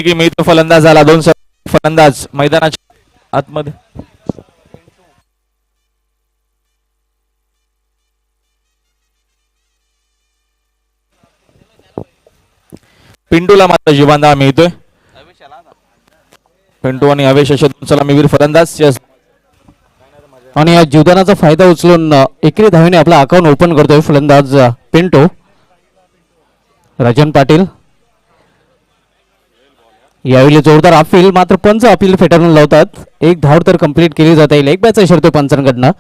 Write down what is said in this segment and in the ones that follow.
की मिळतो फलंदाज झाला. दोन फलंदाज मैदानाच्या आतमध्ये. पिंटूला मात्र जीवनदान मिळतोय. पिंटू आणि हवेश असे दोन सलामीवीर फलंदाज. आणि या जीवदानाचा फायदा उचलून एकरी धावेने आपला अकाउंट ओपन करतोय फलंदाज पिंटू. राजन पाटील यावेळी जोरदार अपील, मात्र पंच अपील फेटाळून लावतात. एक धाव तर कंप्लीट केली जाता येईल. एक बॅच इशारा पंचांकडनं.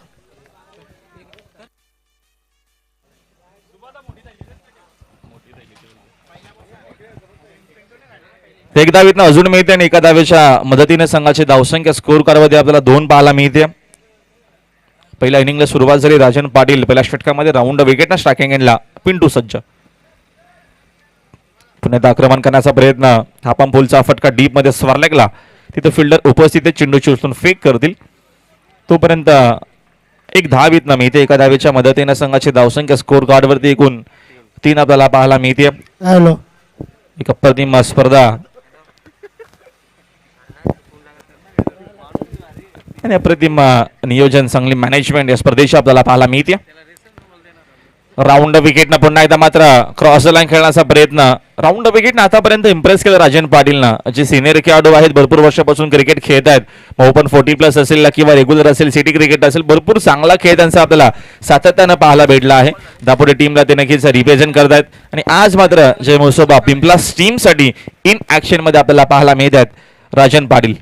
एक धावीतनं अजून मिळते आणि एका धावेच्या मदतीने संघाची धावसंख्या स्कोर कारमध्ये आपल्याला 2 पाहायला मिळते. पहिल्या इनिंगला सुरुवात झाली. राजन पाटील पहिल्या षटकामध्ये राऊंड विकेटनं स्ट्रायकिंग एंडला. पिंटू सज्ज. पुण्यात आक्रमण करण्याचा प्रयत्न. हापम फुलचा फटका डीप मध्ये स्वारलेगला. तिथे फिल्डर उपस्थित आहे. चेंडूची उचलून फेक करतील. तोपर्यंत एक धावीतनं मिळते. एका धावेच्या मदतीने संघाची धावसंख्या स्कोर कार्डवरती एकूण 3 आपल्याला पाहायला मिळते. एक अप्रतिम स्पर्धा आणि अप्रतिम नियोजन, चांगली मॅनेजमेंट या स्पर्धेची आपल्याला पाहायला मिळते. राऊंड विकेटनं पुन्हा एकदा मात्र क्रॉस लाईन खेळण्याचा प्रयत्न. राऊंड विकेटनं आतापर्यंत इम्प्रेस केलं राजन पाटीलनं. जे सिनियर खेळाडू आहेत, भरपूर वर्षापासून क्रिकेट खेळत आहेत. मग ओपन 40+ असेल किंवा रेग्युलर असेल, सिटी क्रिकेट असेल, भरपूर चांगला खेळ त्यांचा आपल्याला सातत्यानं पाहायला भेटला आहे. दापोडे टीमला ते नक्कीच रिप्रेझेंट करतायत. आणि आज मात्र जय मुसोबा पिंपलास टीमसाठी इन ऍक्शन मध्ये आपल्याला पाहायला मिळत आहेत राजन पाटील.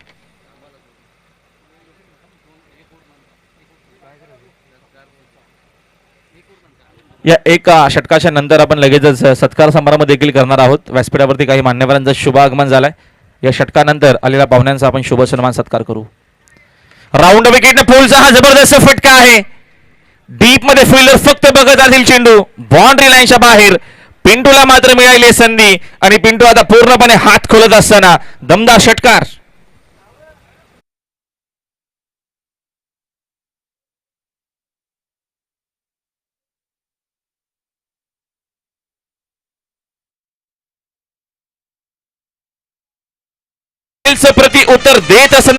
या एक षटकाच्या नंतर आपण लगेचच सत्कार समारंभ देखील करणार आहोत. व्यासपीठावरती काही मान्यवरांचं शुभ आगमन झालंय. या षटकानंतर आलेल्या पाहुण्यांचा आपण शुभ सन्मान सत्कार करू. राऊंड विकेटने फुलचा हा जबरदस्त फटका आहे. डीप मध्ये फिल्डर फक्त बघत असतील चेंडू बाउंड्री लाईनच्या बाहेर. पिंटूला मात्र मिळाली संधी आणि पिंटू आता पूर्णपणे हात खोलत असताना दमदार षटकार. प्रति उत्तर देत असताना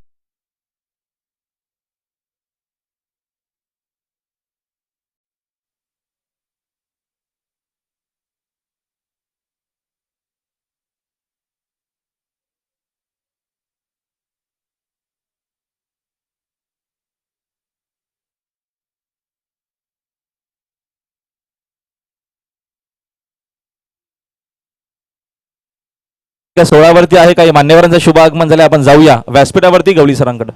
त्या 16 वरती आहे. काही मान्यवरांचं शुभ आगमन झालं. आपण जाऊया व्यासपीठावरती गवळी सरांकडे.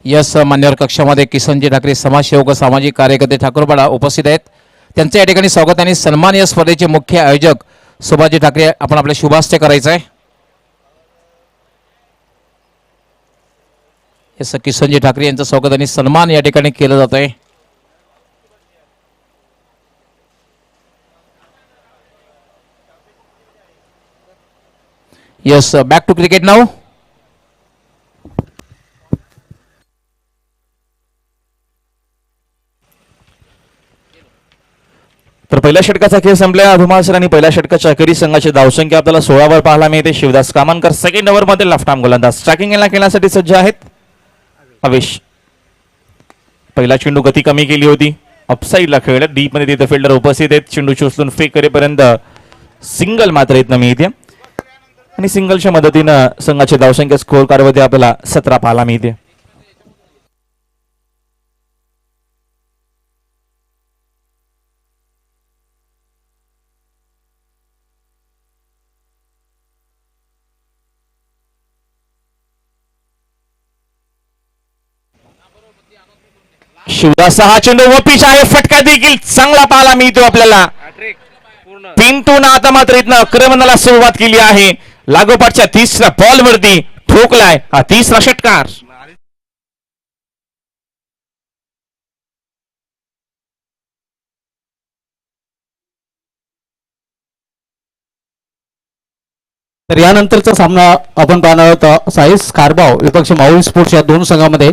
यस, मान्यवर कक्षामध्ये किसनजी ठाकरे समाजसेवक सामाजिक कार्यकर्ते ठाकूरपाडा उपस्थित आहेत. त्यांचे या ठिकाणी स्वागत आणि सन्मान. या स्पर्धेचे मुख्य आयोजक सुभाषजी ठाकरे आपण आपले शुभास्ते करायचं आहे. यस, किसनजी ठाकरे यांचं स्वागत आणि सन्मान या ठिकाणी केलं जात आहे. यस, बॅक टू क्रिकेट नाव. तर पहिल्या षटकाचा खेळ संपला. अभिमान सर आणि पहिल्या षटकाच्या अखेरी संघाची धावसंख्या आपल्याला 16 वर पाहायला मिळते. शिवदास कामनकर सेकंड ओव्हर मध्ये लेफ्ट आर्म गोलंदाज. स्ट्रायकिंग एंडला खेळण्यासाठी सज्ज आहेत. हवेश पहिला चेंडू गती कमी केली होती. अपसाईडला खेळलं. डीप मध्ये तिथे फिल्डर उपस्थित आहेत. चेंडूची उचलून फेक करेपर्यंत सिंगल मात्र येत मिळते आणि सिंगलच्या मदतीनं संघाची धावसंख्या स्कोर कार्डमध्ये आपल्याला 17 पाहायला मिळते. शिवदास हा चेंडू व पिच आहे. फटका देखील चांगला पाहायला मिळतो आपल्याला. पिंटून आता मात्र इथनं आक्रमणाला सुरुवात केली आहे. लागोपाठच्या 30ऱ्या बॉल वरती ठोकलाय हा 30रा षटकार. तर यानंतरचा सामना आपण पाहणार आहोत. साईस कारबाव विपक्ष माऊली स्पोर्ट्स या दोन संघामध्ये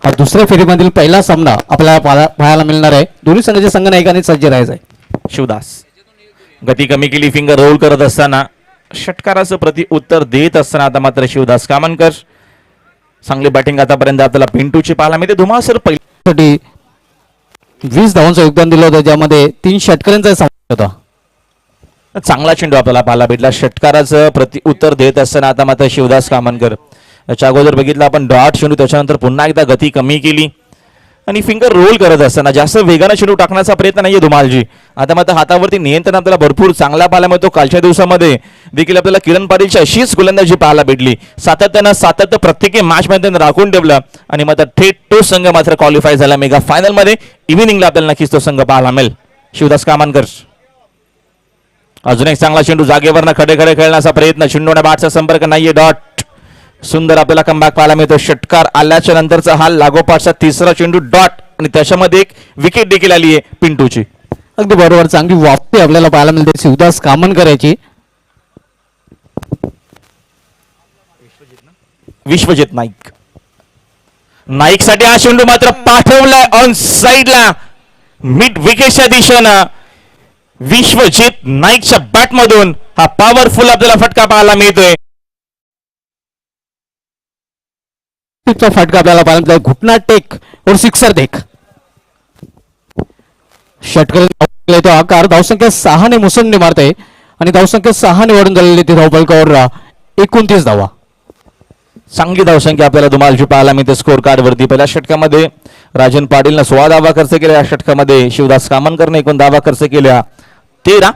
हा दुसऱ्या फेरीमधील पहिला सामना आपल्याला पाहायला मिळणार आहे. दोन्ही संघाच्या संघनायकांनी सज्ज राहायचं आहे. शिवदास गती कमी केली. फिंगर रोल करत असताना षटकाराचं प्रति उत्तर देत असताना आता मात्र शिवदास कामनकर. चांगली बॅटिंग आतापर्यंत आपल्याला पिंटूची पाहायला मिळते. धुमासर पहिली साठी 20 धावांचं योगदान दिलं होतं, ज्यामध्ये 3 षटकारांचा समावेश होता. चांगला चेंडू आपल्याला पाहायला भेटला. षटकाराचं प्रति उत्तर देत असताना आता मात्र शिवदास कामनकर. याच्या अगोदर बघितलं आपण डॉट चेंडू, त्याच्यानंतर पुन्हा एकदा गती कमी केली आणि फिंगर रोल करत असताना जास्त वेगाने चेंडू टाकण्याचा प्रयत्न नाहीये धुमालजी. आता मात्र हातावरती नियंत्रण आपल्याला भरपूर चांगला पाहायला मिळतो. कालच्या दिवसामध्ये देखील आपल्याला किरण पाटीलची अशीच गोलंदाजी पाहायला भेटली. सातत्य प्रत्येक मॅच मध्ये राखून ठेवलं आणि मात्र थेट तो संघ मात्र क्वालिफाय झाला मेगा फायनल मध्ये. इव्हिनिंगला आपल्याला नक्कीच तो संघ पाहायला मिळेल. शिवदास कामनकर अजून एक चांगला चेंडू, जागेवरनं खडे खडे खेळण्याचा प्रयत्न, चेंडूने बॅटचा संपर्क नाहीये. डॉट सुंदर आपल्याला कमबॅक पाहायला मिळतो. षटकार आल्याच्या नंतरचा हा लागोपाठचा तिसरा चेंडू डॉट आणि त्याच्यामध्ये एक विकेट देखील आली आहे पिंटूची. अगदी बरोबर, चांगली वापसी आपल्याला पाहायला मिळते शिवदास कामनकर याची. विश्वजित नाईक. नाईकसाठी हा चेंडू मात्र पाठवलाय ऑन साइडला मिड विकेटच्या दिशेनं. विश्वजित नाईकच्या बॅटमधून हा पॉवरफुल आपल्याला फटका पाहायला मिळतोय. चा फटका आपल्याला पाहायला मिळतो. घुटना टेक और सिक्सर देख. षटकार तो आकार धावसंख्या 6 ने मुसंडी मारते आणि धावसंख्या 6 ने वाढून झालेली ती धावफलकावर 29 धावा. चांगली धावसंख्या आपल्याला धुमालची पाहायला मिळते स्कोर कार्ड वरती. पहिल्या षटकामध्ये राजन पाटीलनं 16 धावा खर्च केल्या. या षटकामध्ये शिवदास कामनकरने एकूण धावा खर्च केल्या 13.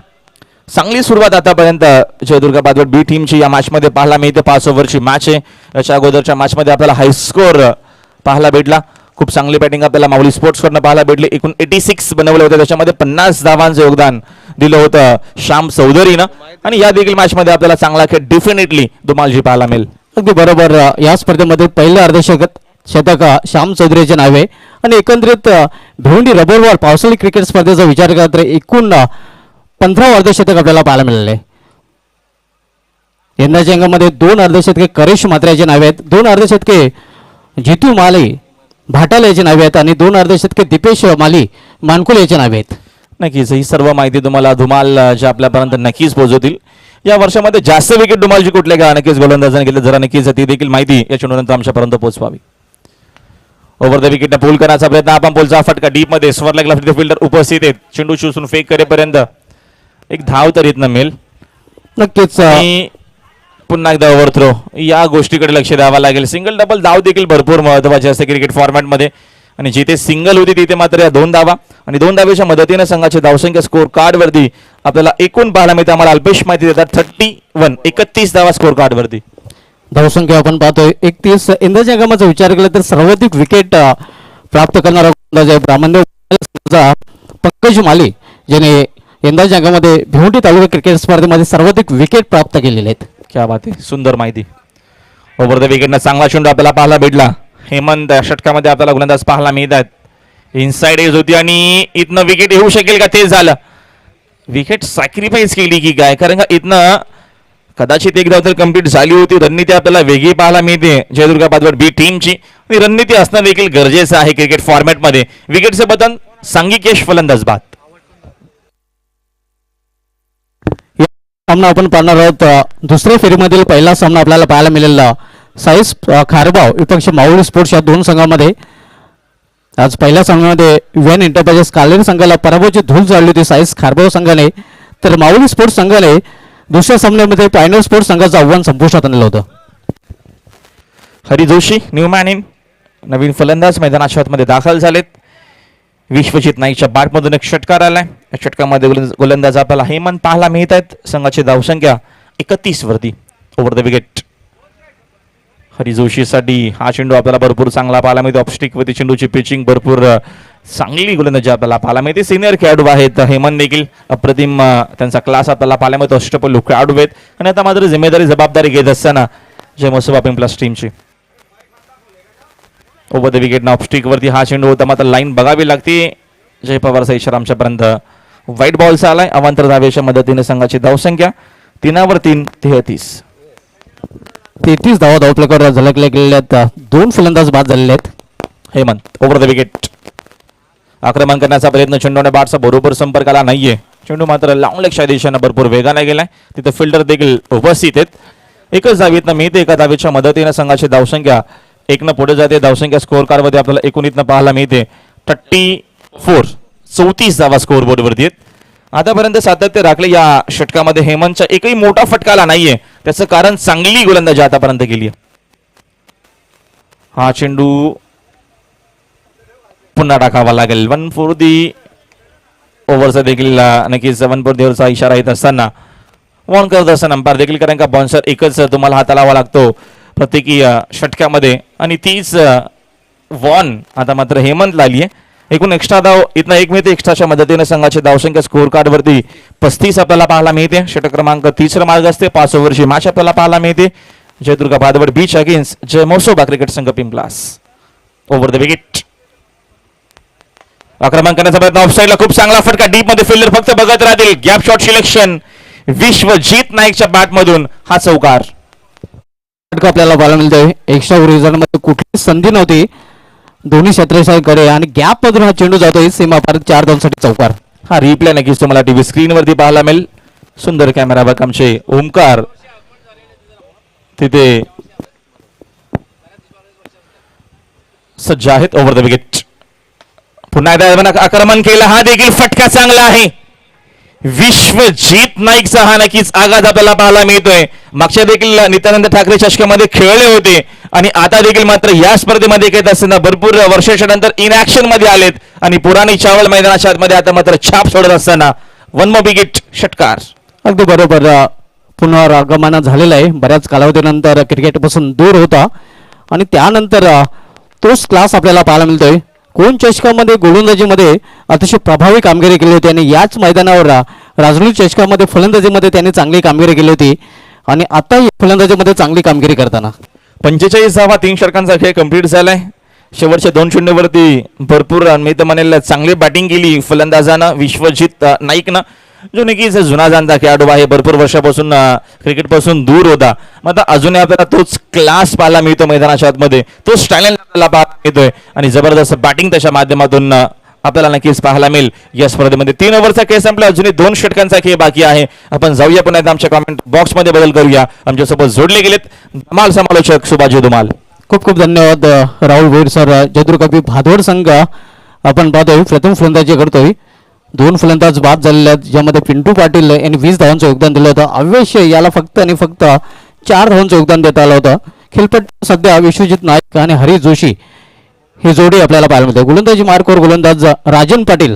चांगली सुरुवात आतापर्यंत जयदुर्गा बादवड बी टीमची या मॅच मध्ये पाहायला मिळते. 5 ओव्हरची मॅच आहे. याच्या अगोदरच्या मॅच मध्ये आपल्याला हाय स्कोर पाहायला भेटला. खूप चांगली बॅटिंग आपल्याला माऊली स्पोर्ट्स कडनं पाहायला भेटली. एकूण 86 बनवले होते, त्याच्यामध्ये 50 धावांचं योगदान दिलं होतं श्याम चौधरीनं आणि या देखील मॅच मध्ये आपल्याला चांगला खेळ डेफिनेटली धुमालजी पाहायला मिळेल. अगदी बरोबर, या स्पर्धेमध्ये पहिलं अर्धशतक श्याम चौधरीचे नावे आणि एकंदरीत भिवंडी रबर बॉल पावसाळी क्रिकेट स्पर्धेचा विचार केला तर एकूण 15 अर्धशतक आपल्याला पाहायला मिळाले. यंदाच्या अंगामध्ये 2 अर्धशतके करेश मात्र्याचे नावे आहेत, 2 अर्धशतके जितू माली भाटाला याचे नावे आहेत आणि 2 अर्धशतके दीपेश माली मानकुल याचे नावे आहेत. नक्कीच ही सर्व माहिती तुम्हाला धुमाल ज्या आपल्यापर्यंत नक्कीच पोहोचवतील. या वर्षामध्ये जास्त विकेट धुमालची कुठल्या का नक्कीच गोलंदाजाने केलं, जरा नक्कीच ती देखील माहिती या चेंडूनंतर आमच्यापर्यंत पोहोचवावी. ओव्हर द विकेटने पूल करण्याचा प्रयत्न. आपण पोलचा फटका डीप मध्ये स्वर लेगला फिल्डर उपस्थित आहेत. चेंडू शोषून फेक करेपर्यंत एक धाव तर येत मिळेल. नक्कीच आणि पुन्हा एकदा ओव्हर थ्रो या गोष्टीकडे लक्ष द्यावं लागेल. सिंगल डबल धाव देखील भरपूर महत्वाचे असते क्रिकेट फॉर्मॅटमध्ये आणि जिथे सिंगल होती तिथे मात्र या 2 धावा आणि 2 धावेच्या मदतीने संघाची धावसंख्या स्कोर कार्ड वरती आपल्याला एकूण पाहायला मिळते. आम्हाला अल्पेश माहिती देतात 31 धावा स्कोर कार्ड वरती. धावसंख्या आपण पाहतोय 31. यंदाच्या अंगामाचा विचार केला तर सर्वाधिक विकेट प्राप्त करणारा गोलंदाज आहे ब्राह्मणदेव पंकज माली, ज्याने यंदाच्या अंगामध्ये भिवंडी तालुका क्रिकेट स्पर्धेमध्ये सर्वाधिक विकेट प्राप्त केलेले आहेत. क्या बात आहे, सुंदर माहिती. ओव्हर द विकेटनं चांगला चेंडू आपल्याला पाहायला भेटला. हेमंत षटकामध्ये आपल्याला गोलंदाज पाहायला मिळतात. इनसाइड एज होती आणि इथनं विकेट येऊ शकेल का ते झालं. विकेट सॅक्रिफाईस केली की काय, कारण का इथनं कदाचित एक धाव तर कंप्लीट झाली होती. रणनीती आपल्याला वेगळी पाहायला मिळते जयदुर्गा बादवड बी टीमची आणि रणनीती असणं देखील गरजेचं आहे क्रिकेट फॉर्मॅटमध्ये. विकेटचं बटन सांघिक यश फलंदाज बाद. सामना आपण पाहणार आहोत दुसऱ्या फेरीमधील पहिला सामना आपल्याला पाहायला मिळालेला साईस खारबाव विपक्ष माऊली स्पोर्ट्स या 2 संघामध्ये. आज पहिल्या सामन्यामध्ये व्हॅन एंटरप्राइजेस कालेर संघाला पराभवाची धूळ जाळली होती साईस खारबाव संघाने, तर माऊली स्पोर्ट्स संघाने दुसऱ्या सामन्यामध्ये पायनर स्पोर्ट्स संघाचं आव्हान संपुष्टात आणलं होतं. हरी जोशी न्यूमॅन इन नवीन फलंदाज मैदानाच्या आतमध्ये दाखल झालेत. विश्वजित नाईकच्या बॅटमधून एक षटकार आलाय. या षटकामध्ये गोलंदाज आपल्याला हेमंत पाहायला मिळत आहेत. संघाची धावसंख्या 31 वरती. ओव्हर द विकेट हरी जोशीसाठी हा चेंडू आपल्याला भरपूर चांगला पाहायला मिळतो. ऑफस्टिक वरती चेंडूची पिचिंग भरपूर चांगली गोलंदाजी आपल्याला पाहायला मिळते. सिनियर खेळाडू आहेत हेमंत देखील अप्रतिम त्यांचा क्लास आपल्याला पाहायला मिळतो. अष्टपैलू खेळाडू आहेत आणि आता मात्र जिम्मेदारी जबाबदारी घेत असताना जय मसोबा प्लस टीमची. ओव्हर द विकेट ऑफस्टिक वरती हा चेंडू होता, मात्र लाईन बघावी लागते. जय पवारचा इशारा आमच्यापर्यंत व्हाईट बॉलचा आलाय. अवांतर धावेच्या मदतीने संघाची धावसंख्या 3 वर 3 33 धावा धावफलकावर झळकल्या गेलेल्या आहेत. 2 फलंदाज बाद झालेले आहेत. हेमंत ओव्हर द विकेट आक्रमण करण्याचा प्रयत्न, चेंडूने बॅटचा बरोबर संपर्क आला नाहीये. चेंडू मात्र लाँग लेगच्या दिशेनं भरपूर वेगाने गेलाय. तिथे फिल्डर देखील उपस्थित आहेत. एकच धावीतनं मिळते. एका धावीच्या मदतीनं संघाची धावसंख्या एकनं पुढे जाते. धावसंख्या स्कोअर कार्डमध्ये आपल्याला एकूण इथनं पाहायला मिळते 34. 34 धावा स्कोअर बोर्डवरती आहेत. आतापर्यंत सातत्य राखले या षटकामध्ये. हेमंतचा एकही मोठा फटका आला नाहीये. त्याचं कारण चांगली गोलंदाजी आतापर्यंत केली आहे. हा चेंडू पुन्हा टाकावा लागेल. 1 फॉर दी ओव्हरचा देखील नक्कीच 1 फॉर दी ओव्हरचा इशारा येत असताना वॉर्न करत असताना अंपायर देखील, कारण का बाउन्सर एकच तुम्हाला हाता लावा लागतो प्रत्येकी षटकामध्ये आणि तीच वॉर्न आता मात्र हेमंतला आली आहे. एकूण एक्स्ट्रा धाव इथनं एक मिळते. एक्स्ट्राच्या मदतीने संघाची धावसंख्या स्कोअर कार्डवरती 35 आपल्याला पाहायला मिळते. षटक क्रमांक 30 मार्ग असते. 5 ओव्हरची मॅच आपल्याला पाहायला मिळते. जयदुर्गा भादवड बीच अगेन्स्ट जय मोसोबा क्रिकेट संघ पिंपलास. Over the wicket. आक्रमण करण्याचा प्रयत्न ऑफसाईडला. खूप चांगला फटका. डीप मध्ये फिल्डर फक्त बघत राहतील. गॅप शॉट सिलेक्शन विश्वजीत नाईकच्या बॅट मधून हा चौकार. फटका आपल्याला पाहायला मिळतोय. एक्स्ट्रा मध्ये कुठलीच संधी नव्हती दोन्ही क्षेत्रशाहीकडे आणि गॅप मधून हा चेंडू जातोय सीमा पार 4 धावांसाठी चौकार. हा रिप्ले नक्कीच तुम्हाला टीव्ही स्क्रीनवरती पाहायला मिळेल. सुंदर कॅमेरा बघ आमचे ओमकार तिथे सज्ज आहेत. Over the wicket. पुन्हा एकदा आक्रमण केलं. हा देखील फटका चांगला आहे. विश्वजीत नाईकचा हा नक्कीच आघात आपल्याला पाहायला मिळतोय. मागच्या देखील नित्यानंद ठाकरे चषकामध्ये खेळले होते आणि आता देखील मात्र या स्पर्धेमध्ये येत असताना भरपूर वर्षाच्या नंतर इन ऍक्शन मध्ये आलेत आणि पुराणी चावल मैदानाच्या आतमध्ये आता मात्र छाप सोडत असताना 1 more विकेट षटकार. अगदी बरोबर. पुनरागमन झालेलं आहे. बऱ्याच कालावधीनंतर क्रिकेटपासून दूर होता आणि त्यानंतर तोच क्लास आपल्याला पाहायला मिळतोय. कोण चषकामध्ये गोलंदाजीमध्ये अतिशय प्रभावी कामगिरी केली होती आणि याच मैदानावर राजनीत चषकामध्ये फलंदाजीमध्ये त्यांनी चांगली कामगिरी केली होती आणि आता फलंदाजीमध्ये चांगली कामगिरी करताना 45 धावा 3 षटकांचा खेळ कंप्लीट झालाय. शेवटच्या 2 चेंडूवरती भरपूर मी तर म्हणेल चांगली बॅटिंग केली फलंदाजानं विश्वजीत नाईकनं, जो नक्कीच जुना जाणता खेळाडू आहे. भरपूर वर्षापासून क्रिकेटपासून दूर होता. मग आता अजूनही आपल्याला तोच क्लास पाहायला मिळतो मैदानाच्या आतमध्ये. तो स्टाईल आपल्याला पाहायला मिळतोय आणि जबरदस्त बॅटिंग त्याच्या माध्यमातून आपल्याला नक्कीच पाहायला मिळेल या स्पर्धेमध्ये. 3 ओव्हरचा खेळ संपला. अजूनही 2 षटकांचा खेळ बाकी आहे. आपण जाऊया पुन्हा एकदा आमच्या कमेंट बॉक्समध्ये बदल करूया. आमच्यासोबत जोडले गेलेत धमाल समालोचक सुभाजी धुमाल. खूप खूप धन्यवाद राहुल भोईर सर. जयदुर्गा भादवड संघ आपण पाहतोय प्रथम फलंदाजी करतोय. 2 फलंदाज बाद झालेले आहेत, ज्यामध्ये पिंटू पाटील यांनी 20 धावांचं योगदान दिलं होतं. अवेश याला फक्त आणि फक्त 4 धावांचं योगदान देता आलं होतं. खेळपट्टी सध्या विश्वजित नाईक आणि हरी जोशी ही जोडी आपल्याला पाहायला मिळते. गोलंदाजी मार्कवर गोलंदाज राजन पाटील.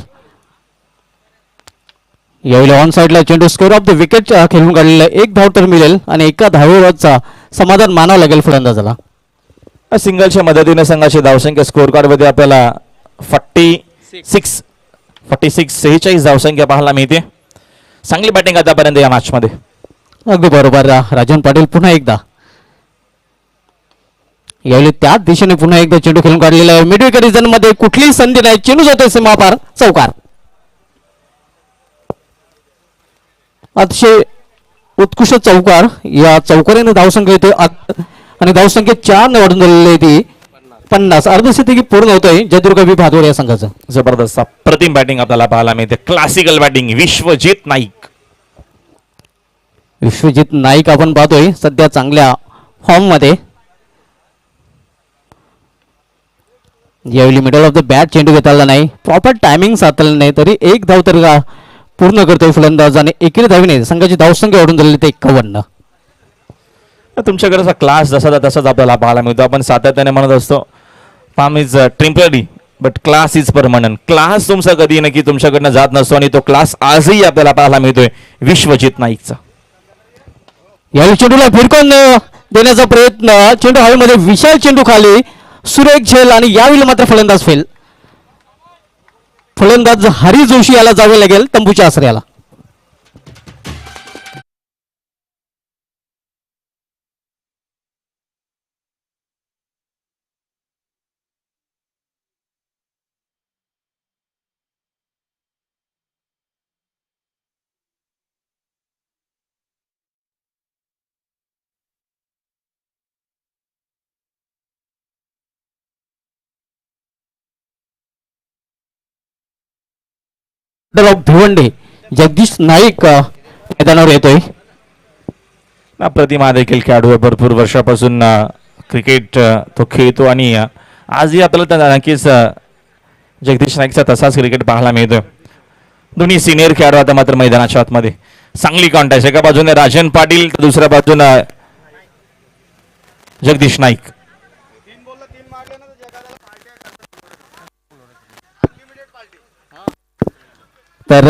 यावेळी ऑन साईडला चेंडू स्कोअर ऑफ द विकेट खेळून काढलेला. 1 धाव तर मिळेल आणि एका धावेवरचा समाधान मानावं लागेल फलंदाजाला. सिंगलच्या मदतीने संघाची धावसंख्या स्कोअर कार्डमध्ये आपल्याला 46 46 धावसंख्या पाहायला मिळते. चांगली बॅटिंग आतापर्यंत या मॅच मध्ये. अगदी बरोबर. राजन पाटील पुन्हा एकदा यावेळी त्याच दिशेने पुन्हा एकदा चेंडू खेळून काढलेला आहे. मिड विकेट रिजन मध्ये कुठलीही संधी नाही. चेंडू जातोय सीमापार चौकार. अतिशय उत्कृष्ट चौकार. या चौकारीने धावसंख्या येते आणि धावसंख्या 4 ने वाढून झालेली आहे ती 50. अर्धशतकी पूर्ण होतोय जयदुर्गा भादवड या संघाचं. जबरदस्त प्रतिम बॅटिंग आपल्याला पाहायला मिळते. Classical batting Vishwajit Naik. विश्वजित नाईक आपण पाहतोय सध्या चांगल्या फॉर्म मध्ये. यावेळी मिडल ऑफ द बॅट चेंडू घेता आला नाही. प्रॉपर टायमिंग साधलं नाही तरी 1 धाव तर पूर्ण करतोय फलंदाज आणि एकेरी धावीने संघाची धावसंख्या वाढून झालेली ते 51. तुमच्याकडचा क्लास जसा तसाच आपल्याला पाहायला मिळतो. आपण सातत्याने म्हणत असतो form is temporary but class is permanent. Class तुमचा कधी नक्की तुमच्याकडनं जात नसतो आणि तो क्लास आजही आपल्याला पाहायला मिळतोय विश्वजित नाईकचा. यावेळी चेंडूला फिरकून देण्याचा प्रयत्न. चेंडू हवेमध्ये विशाल चेंडू खाली सुरेख झेल आणि यावेळी मात्र फलंदाज फेल. फलंदाज हरी जोशी याला जावे लागेल तंबूच्या आसऱ्याला. भिवंडे जगदीश नाईक मैदानावर येतोय. प्रतिमा देखील खेळाडू आहे, भरपूर वर्षापासून क्रिकेट तो खेळतो आणि आजही आपल्याला त्या नक्कीच जगदीश नाईकचा तसाच क्रिकेट पाहायला मिळतोय. दोन्ही सिनियर खेळाडू आता मात्र मैदानाच्या आतमध्ये. चांगली कॉन्टॅक्ट, एका बाजूने राजन पाटील तर दुसऱ्या बाजूने जगदीश नाईक. तर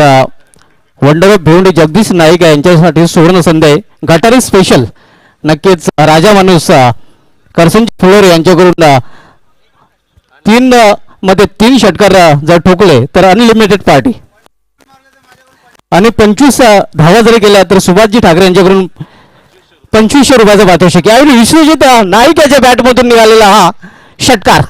वंडर भिवंडी जगदीश नाईक यांच्यासाठी सुवर्ण संधी आहे. गटारी स्पेशल नक्कीच राजा माणूस करसनची फ्लोर यांच्याकडून 3 मध्ये 3 षटकार जर ठोकले तर अनलिमिटेड पार्टी आणि 25 धावा जरी केल्या तर सुभाषजी ठाकरे यांच्याकडून 2500 रुपयाचा पारितोषिक. यावेळी विश्वजित नाईक याच्या बॅटमधून निघालेला हा षटकार.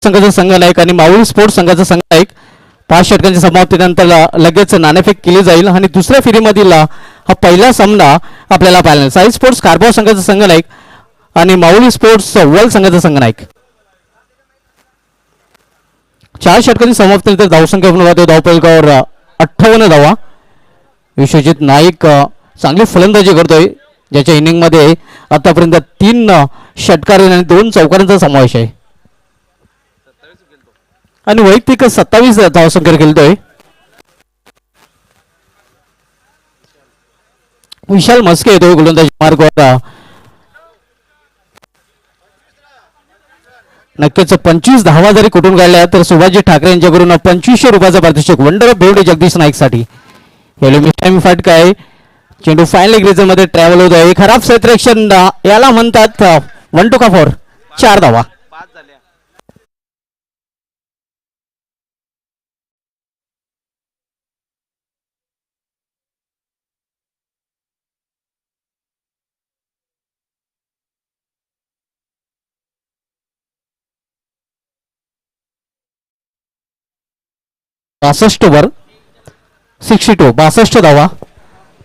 संघाचा संघनायक आणि माऊली स्पोर्ट्स संघाचा संघनायक 5 षटकांच्या समाप्तीनंतर लगेच नाणेफेक केली जाईल आणि दुसऱ्या फेरीमधील हा पहिला सामना आपल्याला पाहायला मिळेल. साई स्पोर्ट्स कारभार संघाचा संघनायक आणि माऊली स्पोर्ट्स वर्ल्ड संघाचा संघनायक. 4 षटकांची समाप्तीनंतर धावसंख्या आपण धावपलकावर 58 धावा. विश्वजित नाईक चांगली फलंदाजी करतोय, ज्याच्या इनिंगमध्ये आतापर्यंत 3 षटकार आणि 2 चौकारांचा समावेश आहे आणि वैयक्तिक 27 धावसंख्या खेळतोय. विशाल मस्के येतोय गोलंदाजी मार्गावर. नक्कीच 25 धावा जरी कुठून काढल्या तर सुभाषजी ठाकरे यांच्याकडून 2500 रुपयाचा पारितोषिक वंडर ऑफ बेवडे जगदीश नाईक साठी. टाइम फटका आहे. चेंडू फायनल ग्रीजन मध्ये ट्रॅव्हल होत आहे. खराब क्षेत्ररक्षण याला म्हणतात 1 2 4 4 धावा. बासष्ट वर 62 62 धावा.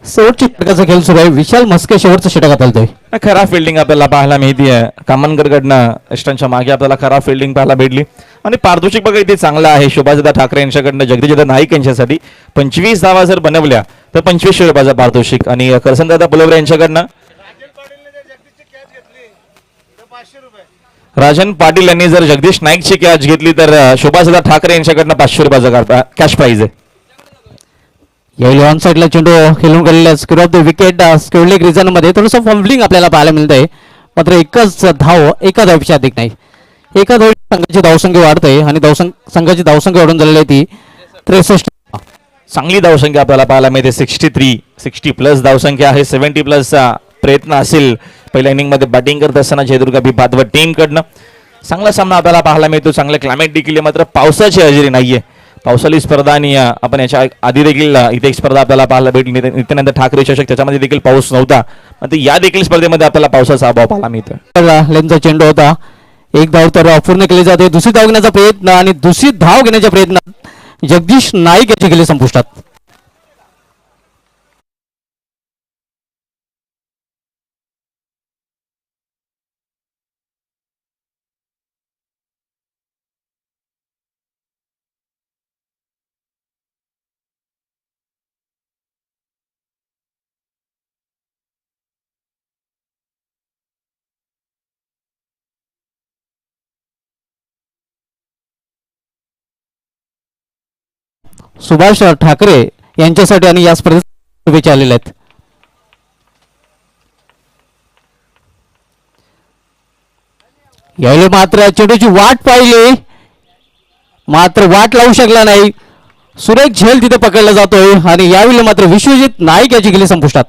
शेवटची षटकाचा खेळ सुरू आहे. विशाल मस्के शेवटचं षटकात आलतोय. खराब फिल्डिंग आपल्याला पाहायला मिळते आहे. कामनगरकडनं इष्टांच्या मागे आपल्याला खराब फिल्डिंग पाहायला भेटली आणि पारितोषिक बघा इथे चांगलं आहे. शोभादादा ठाकरे यांच्याकडनं जगदीशदादा नाईक यांच्यासाठी 25 धावा जर बनवल्या तर 2500 रुपयाचा पारितोषिक आणि करसनदादा पुलवरे यांच्याकडनं राजन पाटील यांनी जर जगदीश नाईकची कॅच घेतली तर शोभादादा ठाकरे यांच्याकडनं 500 रुपयाचा कॅश प्राइज आहे. यावेळी ऑन साईडला चेंडू खेळून गेलेला square off the wicket square leg region मध्ये थोडंसं फंबलिंग आपल्याला पाहायला मिळतंय. मात्र एकच धाव एका धावपेक्षा अधिक नाही. एका धाव संघाची धावसंख्या वाढते आणि संघाची धावसंख्या वाढून झालेली आहे ती 63. चांगली धावसंख्या आपल्याला पाहायला मिळते. 60 प्लस धावसंख्या आहे. 70 प्लस प्रयत्न असेल पहिल्या इनिंग मध्ये बॅटिंग करत असताना जयदुर्गा बी बादवट टीम कडनं. चांगला सामना आपल्याला पाहायला मिळतो. चांगलं क्लायमेट देखील, मात्र पावसाची हजेरी नाहीये. पावसाळी स्पर्धा आणि आपण याच्या आधी देखील इथे एक स्पर्धा आपल्याला पाहायला भेटली नित्यानंद ठाकरे चषक, त्याच्यामध्ये देखील पाऊस नव्हता. मात्र या देखील स्पर्धेमध्ये आपल्याला पावसाचा अभाव पाहायला मिळतो. लेनचा चेंडू होता. एक धाव तर पूर्ण केली जाते. दुसरी धाव घेण्याचा प्रयत्न आणि दुसरी धाव घेण्याच्या प्रयत्नात जगदीश नाईक याची गेली संपुष्टात. सुभाष ठाकरे यांच्यासाठी आणि या स्पर्धेत शुभेच्छा आलेल्या आहेत. यावेळी मात्र चेंडूची वाट पाहिली, मात्र वाट लावू शकला नाही. सुरेख झेल तिथे पकडला जातोय आणि यावेळी मात्र विश्वजित नाईक याची गेली संपुष्टात.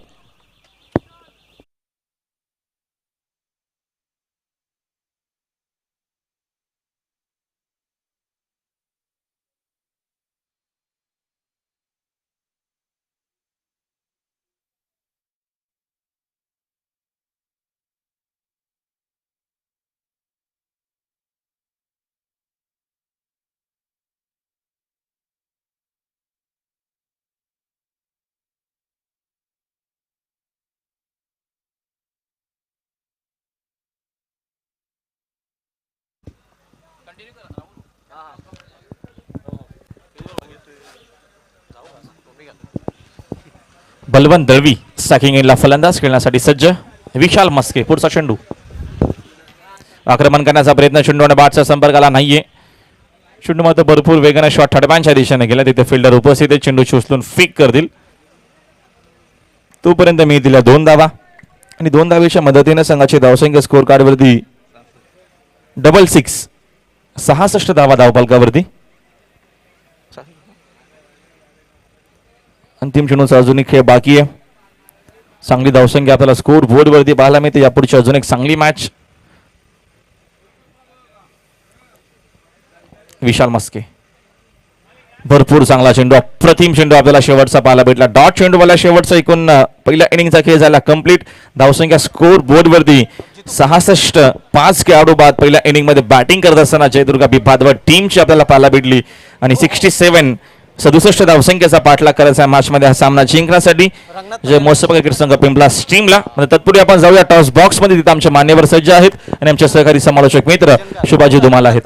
बलवंत दळवी स्टॅकिंग इनला फलंदाज खेळण्यासाठी सज्ज. विशाल मस्के पुढचा चेंडू आक्रमण करण्याचा प्रयत्न, चेंडू आणि बॅटचा संपर्काला नाहीये. चेंडू मात्र भरपूर वेगाने शॉट थडब्यांच्या दिशेने गेला. तिथे फिल्डर उपस्थित आहे. चेंडू उचलून फेक करतील. तोपर्यंत मी दिल्या 2 धावा आणि 2 धावेच्या मदतीने संघाची धावसंख्या स्कोर कार्डवरती 66 धावा धावफलकावरती. अंतिम चेंडूचा अजून एक खेळ बाकी आहे. चांगली धावसंख्या आपल्याला स्कोर बोर्डवरती पाहायला मिळते. यापुढची अजून एक चांगली मॅच. विशाल मस्के भरपूर चांगला चेंडू, अप्रतिम चेंडू आपल्याला शेवटचा पाहायला भेटला. डॉट चेंडू वाला शेवटचा एकूण पहिल्या इनिंगचा खेळ झाला कंप्लीट. धावसंख्या स्कोर बोर्डवरती 66. 5 खेळाडू बाद पहिल्या इनिंग मध्ये बॅटिंग करत असताना जयदुर्गा बी भादवड टीमची आपल्याला पाहायला भेटली आणि 67 धावसंख्येचा पाठलाग करायचा मॅच मध्ये हा सामना जिंकण्यासाठी जे मोसम क्रिकेट संघ पिंपला टीमला. तत्पूर्वी आपण जाऊया टॉस बॉक्स मध्ये. तिथे आमचे मान्यवर सज्ज आहेत आणि आमचे सहकारी समालोचक मित्र शुभाजी धुमाल आहेत.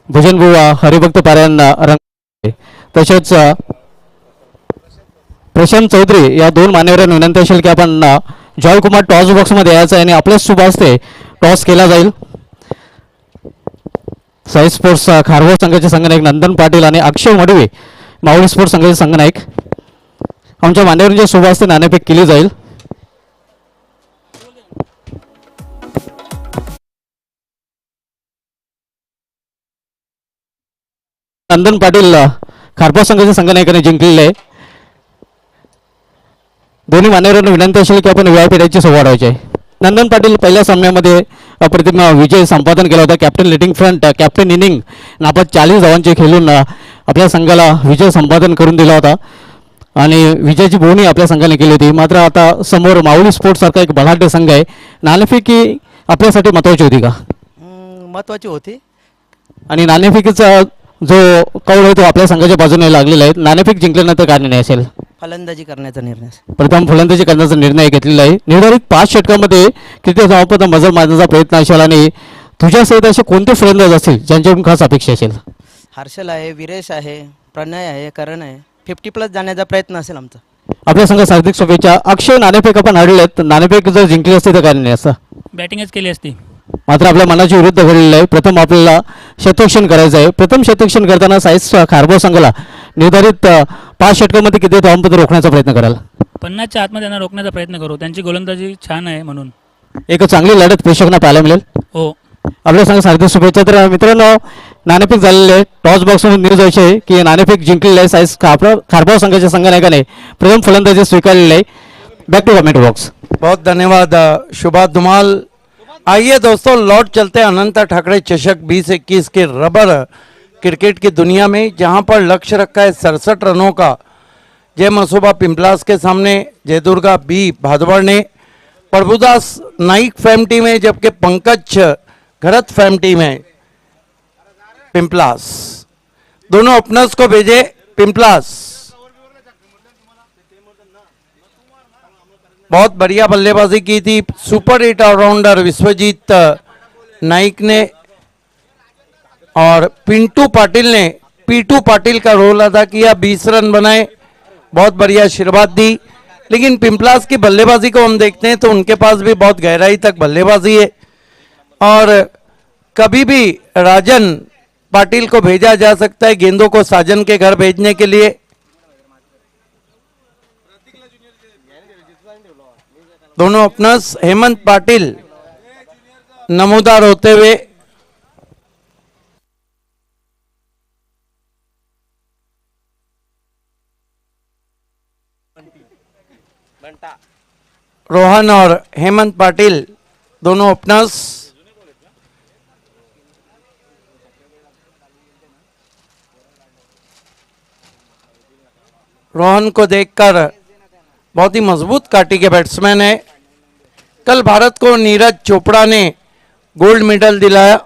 भुजन बुवा, हरिभक्त पारायण रंग, तसेच प्रशांत चौधरी या 2 मान्यवरांना विनंती असेल की आपण जॉयकुमार टॉस बॉक्समध्ये यायचं आहे आणि आपल्या शुभ हस्ते टॉस केला जाईल. साई स्पोर्ट्स खारघर संघाचे संघनायक नंदन पाटील आणि अक्षय मडवे माऊली स्पोर्ट्स संघाचे संघनायक आमच्या मान्यवरांच्या शुभ हस्ते नाणेफेक केली जाईल. नंदन पाटील खारघर संघाच्या संघनायकाने जिंकलेले आहे. दोन्ही मान्यवरांना विनंती असेल की आपण व्यापीठाची सुरुवात व्हायची आहे. नंदन पाटील पहिल्या सामन्यामध्ये अप्रतिम विजय संपादन केला होता. कॅप्टन लिटिंग फ्रंट कॅप्टन इनिंग नापास 40 धावांचे खेळून आपल्या संघाला विजय संपादन करून दिला होता आणि विजयाची बोहणी आपल्या संघाने केली होती. मात्र आता समोर माऊली स्पोर्ट्स सारखा एक बलाढ्य संघ आहे. नाणेफेकी आपल्यासाठी महत्त्वाची होती का? महत्त्वाची होती. आणि नाणेफेकीचा जो कौल आहे तो आपल्या संघाच्या बाजूने लागलेला आहे. नाणेफेक जिंकल्यानंतर काय निर्णय असेल? फलंदाजी करण्याचा निर्णय. प्रथम फलंदाजी करण्याचा निर्णय घेतलेला आहे. निर्धारित 5 षटकामध्ये किती धावपद मजल मारण्याचा प्रयत्न असेल आणि तुझ्यासहित असे कोणते फलंदाज असतील ज्यांच्याकडून खास अपेक्षा असेल? हर्षल आहे, विरेश आहे, प्रणय आहे, करण आहे. 50+ जाण्याचा प्रयत्न असेल आमचा. आपल्या संघास हार्दिक शुभेच्छा. अक्षय, नाणेफेक आपण हरलेत. नाणेफेक जर जिंकली असते तर काय निर्णय असता? बॅटिंगच केली असती. मात्र आपल्या मनाची विरुद्ध घडलेलं आहे. प्रथम आपल्याला शतरक्षण करायचं आहे. प्रथम शतरक्षण करताना साईस खारघर संघाला निर्धारित 5 षटकामध्ये किती धावपद रोखण्याचा प्रयत्न कराल? 50च्या आतमध्ये त्यांना रोखण्याचा प्रयत्न करू. त्यांची गोलंदाजी छान आहे म्हणून. एक चांगली लढत प्रेक्षकांना पाहायला मिळेल. हो, आपल्या संघ हार्दिक शुभेच्छा. तर मित्रांनो, नाणेफेक झालेले आहे. टॉस बॉक्समधून न्यूज अशी आहे की नाणेफेक जिंकलेली आहे. साईस खारघर संघाच्या संघनायकाने प्रथम फलंदाजी स्वीकारलेली आहे. Back to comment box. बहुत धन्यवाद शुभा धुमाल. आइए दोस्तों, लौट चलते हैं अनंत ठाकरे चषक 2021 के रबर क्रिकेट की दुनिया में, जहां पर लक्ष्य रखा है 67 रनों का. जय मसूबा पिंपलास के सामने जयदुर्गा बी भादवड़ ने. प्रभुदास नाइक फैम टीम है, जबकि पंकज घरत फैम टीम है पिंपलास. दोनों ओपनर्स को भेजे पिंपलास. बहुत बढ़िया बल्लेबाजी की थी super hit allrounder Vishwajeet Naik ने, और पिंटू पाटिल ने पीटू पाटिल का रोल अदा किया. 20 रन बनाए, बहुत बढ़िया आशीर्वाद दी. लेकिन पिंपलास की बल्लेबाजी को हम देखते हैं तो उनके पास भी बहुत गहराई तक बल्लेबाजी है, और कभी भी राजन पाटिल को भेजा जा सकता है गेंदों को साजन के घर भेजने के लिए. दोनों ओपनर्स हेमंत पाटिल नमोदार होते हुए रोहन और हेमंत पाटिल दोनों ओपनर्स. रोहन को देखकर बहुत ही मजबूत काटी के बैट्समैन है. कल भारत को नीरज चोपड़ा ने गोल्ड मेडल दिलाया.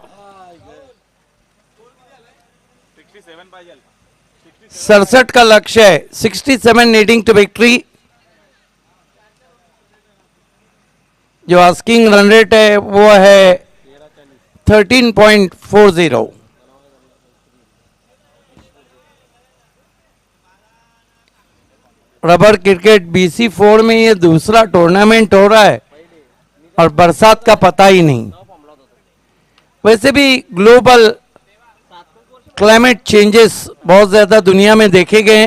67 का लक्ष्य है. 67 नीडिंग टू विक्ट्री. जो आस्किंग रन रेट है वो है 13.40. रबर क्रिकेट BC4 में ये दूसरा टूर्नामेंट हो रहा है और बरसात का पता ही नहीं। वैसे भी ग्लोबल क्लाइमेट चेंजेस बहुत ज्यादा दुनिया में देखे गए।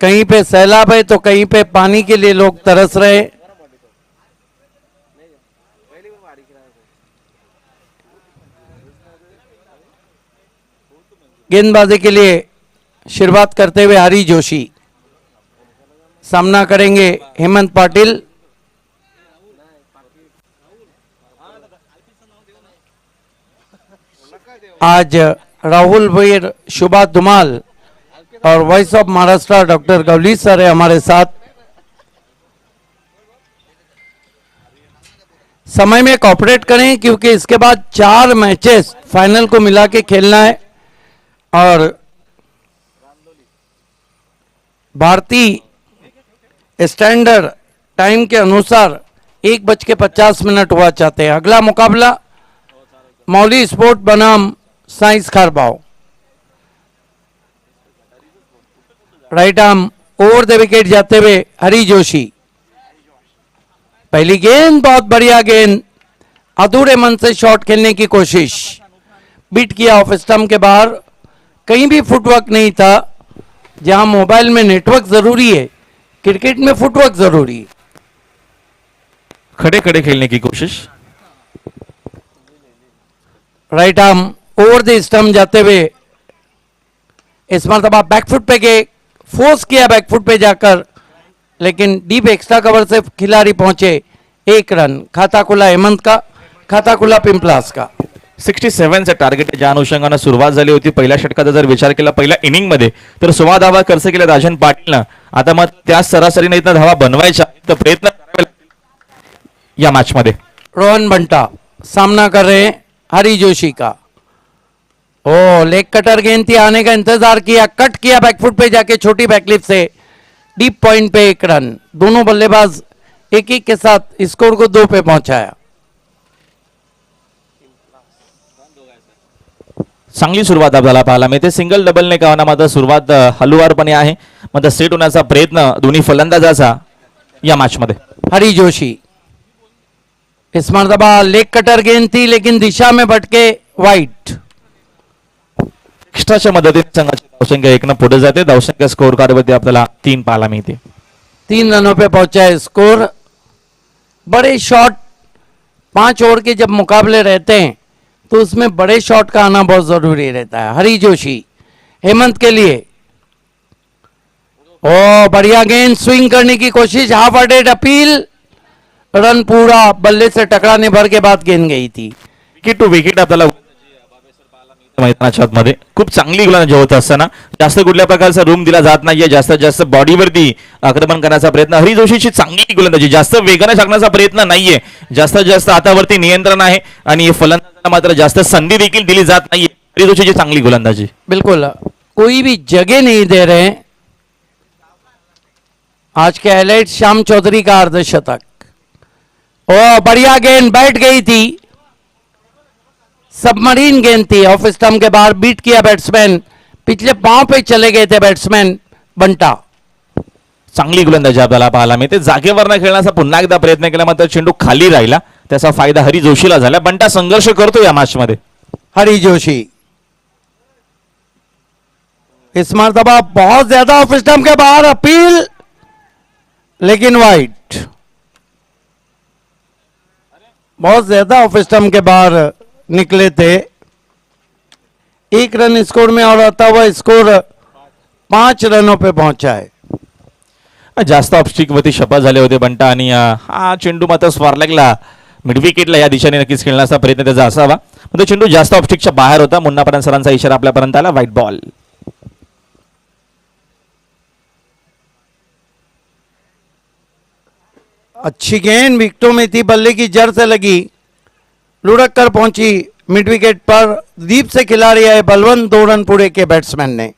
कहीं पे सैलाब है तो कहीं पे पानी के लिए लोग तरस रहे। गेंदबाजी के लिए शुरुआत करते हुए हरी जोशी, सामना करेंगे हेमंत पाटिल। आज राहुल भैर, शुभा धुमाल और voice of Maharashtra doctor Gawali sir है हमारे साथ। समय में कॉपरेट करें क्योंकि इसके बाद 4 मैचेस फाइनल को मिला के खेलना है और भारतीय स्टैंडर्ड टाइम के अनुसार 1:50 हुआ चाहते हैं। अगला मुकाबला मौली स्पोर्ट बनाम science खारबाव। Right arm over the wicket जाते हुए हरी जोशी। पहली गेंद बहुत बढ़िया गेंद, अधूरे मन से शॉट खेलने की कोशिश, बीट किया ऑफ स्टंप के बाहर। कहीं भी फुटवर्क नहीं था। जहां मोबाइल में नेटवर्क जरूरी है, क्रिकेट में फुटवर्क जरूरी है। खड़े खड़े खेलने की कोशिश। Right arm over the stump जाते हुए इस मरतबा बैकफुट पे गए, फोर्स किया बैकफुट पे जाकर, लेकिन डीप एक्स्ट्रा कवर से खिलाड़ी पहुंचे। 1 रन। खाता खुला हेमंत का, खाता खुला पिंपलास का। 67 टार्गेट ज्या अनुषंगानं सुरुवात झाली होती पहिल्या षटकाचा जर विचार केला पहिल्या इनिंग मध्ये तर 16 धावा खर्च केल्या राजन पाटीलनं। आता मग त्या सरासरीने इथं धावा बनवायच्या तर प्रयत्न करावे लागतील या मॅच मध्ये। रोहन बंटा सामना कर रहे हैं हरी जोशी का। ओ लेग कटर गेंद थी, आने का इंतजार किया, कट किया बैकफुट पे जाके छोटी बैकलिप से, डीप पॉइंट पे 1 रन। दोनों बल्लेबाज एक एक के साथ स्कोर को 2 पे पहुंचाया। चांगली सुरुवात आपल्याला पाहायला मिळते। सिंगल डबलने का होईना मात्र सुरुवात हलुवारपणे आहे, मात्र सेट होण्याचा प्रयत्न दोन्ही फलंदाजाचा या मॅच मध्ये। हरी जोशी इस मरतबा लेग कटर गेंद थी लेकिन दिशा में भटके, वाइट। एक्स्ट्राच्या मदतीने संघाची धावसंख्या 1 पुढे जाते। धावसंख्या स्कोर कार्ड मध्ये आपल्याला 3 पाहायला मिळते। 3 रनों पे पहुंचा है स्कोर। बड़े शॉट 5 ओवर के जब मुकाबले रहते हैं तो उसमें बड़े शॉट का आना बहुत जरूरी रहता है। हरी जोशी हेमंत के लिए, ओ बढ़िया गेंद, स्विंग करने की कोशिश, हाफ हार्टेड अपील, रन पूरा, बल्ले से टकराने भर के बाद गेंद गई थी। विकेट टू विकेट आपल्याला मैदानाच्या आतमध्ये खूप चांगली गोलंदाजी होत असताना जास्त कुठल्या प्रकारचा रूम दिला जात नाहीये। जास्तीत जास्त बॉडीवरती आक्रमण करण्याचा प्रयत्न हरी जोशीची चांगली गोलंदाजी, जास्त वेगाने टाकण्याचा प्रयत्न नाहीये, जास्तीत जास्त हातावरती नियंत्रण आहे आणि फलंदाजांना मात्र जास्त संधी देखील दिली जात नाहीये। हरी जोशीची चांगली गोलंदाजी। बिल्कुल कोई भी जगह नहीं दे रहे हैं। आज के हाईलाइट श्याम चौधरी का अर्धशतक। ओ बढ़िया गेंद बैठ गई थी, सबमरीन गेंद थी, ऑफ स्टंप के बाहर बीट किया बैट्समैन, पिछले पांव पे चले गए थे बैट्समैन बंटा। चांगली गोलंदाजी आपल्याला पाहायला मिळते। जागेवर न खेळण्याचा पुन्हा एकदा प्रयत्न केला मात्र चेंडू खाली राहिला, त्याचा फायदा हरी जोशीला झाला। बंटा संघर्ष करतो या मॅच मध्ये। हरी जोशी इस मरतबा बहुत ज्यादा ऑफ स्टंप के बाहर अपील, लेकिन वाइट। बहुत ज्यादा ऑफ स्टंप के बाहर निकले थे। 1 रन स्कोर में और आता हुआ स्कोर 5 रनों पे पहुंचा है। जास्त ऑफस्टिक वरती शपथ झाले होते बंटा आणि हा चेंडू मात्र स्वारलॅगला मिड विकेटला या दिशेने नक्कीच खेळण्याचा प्रयत्न त्याचा असावा, पण तो चेंडू जास्त ऑफस्टिकच्या बाहेर होता। मुन्ना पठाण सरांचा इशारा आपल्यापर्यंत आला, व्हाईट बॉल। अच्छी गेंद विकेटों में थी, बल्ले की जड़ से लगी, लुढ़क कर पहुंची मिड विकेट पर। दीप से खिलाड़ी आए बलवंत, 2 रन पूरे के बैट्समैन ने।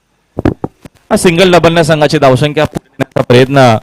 सिंगल डबलने संघाची धावसंख्या पुढे नेण्याचा प्रयत्न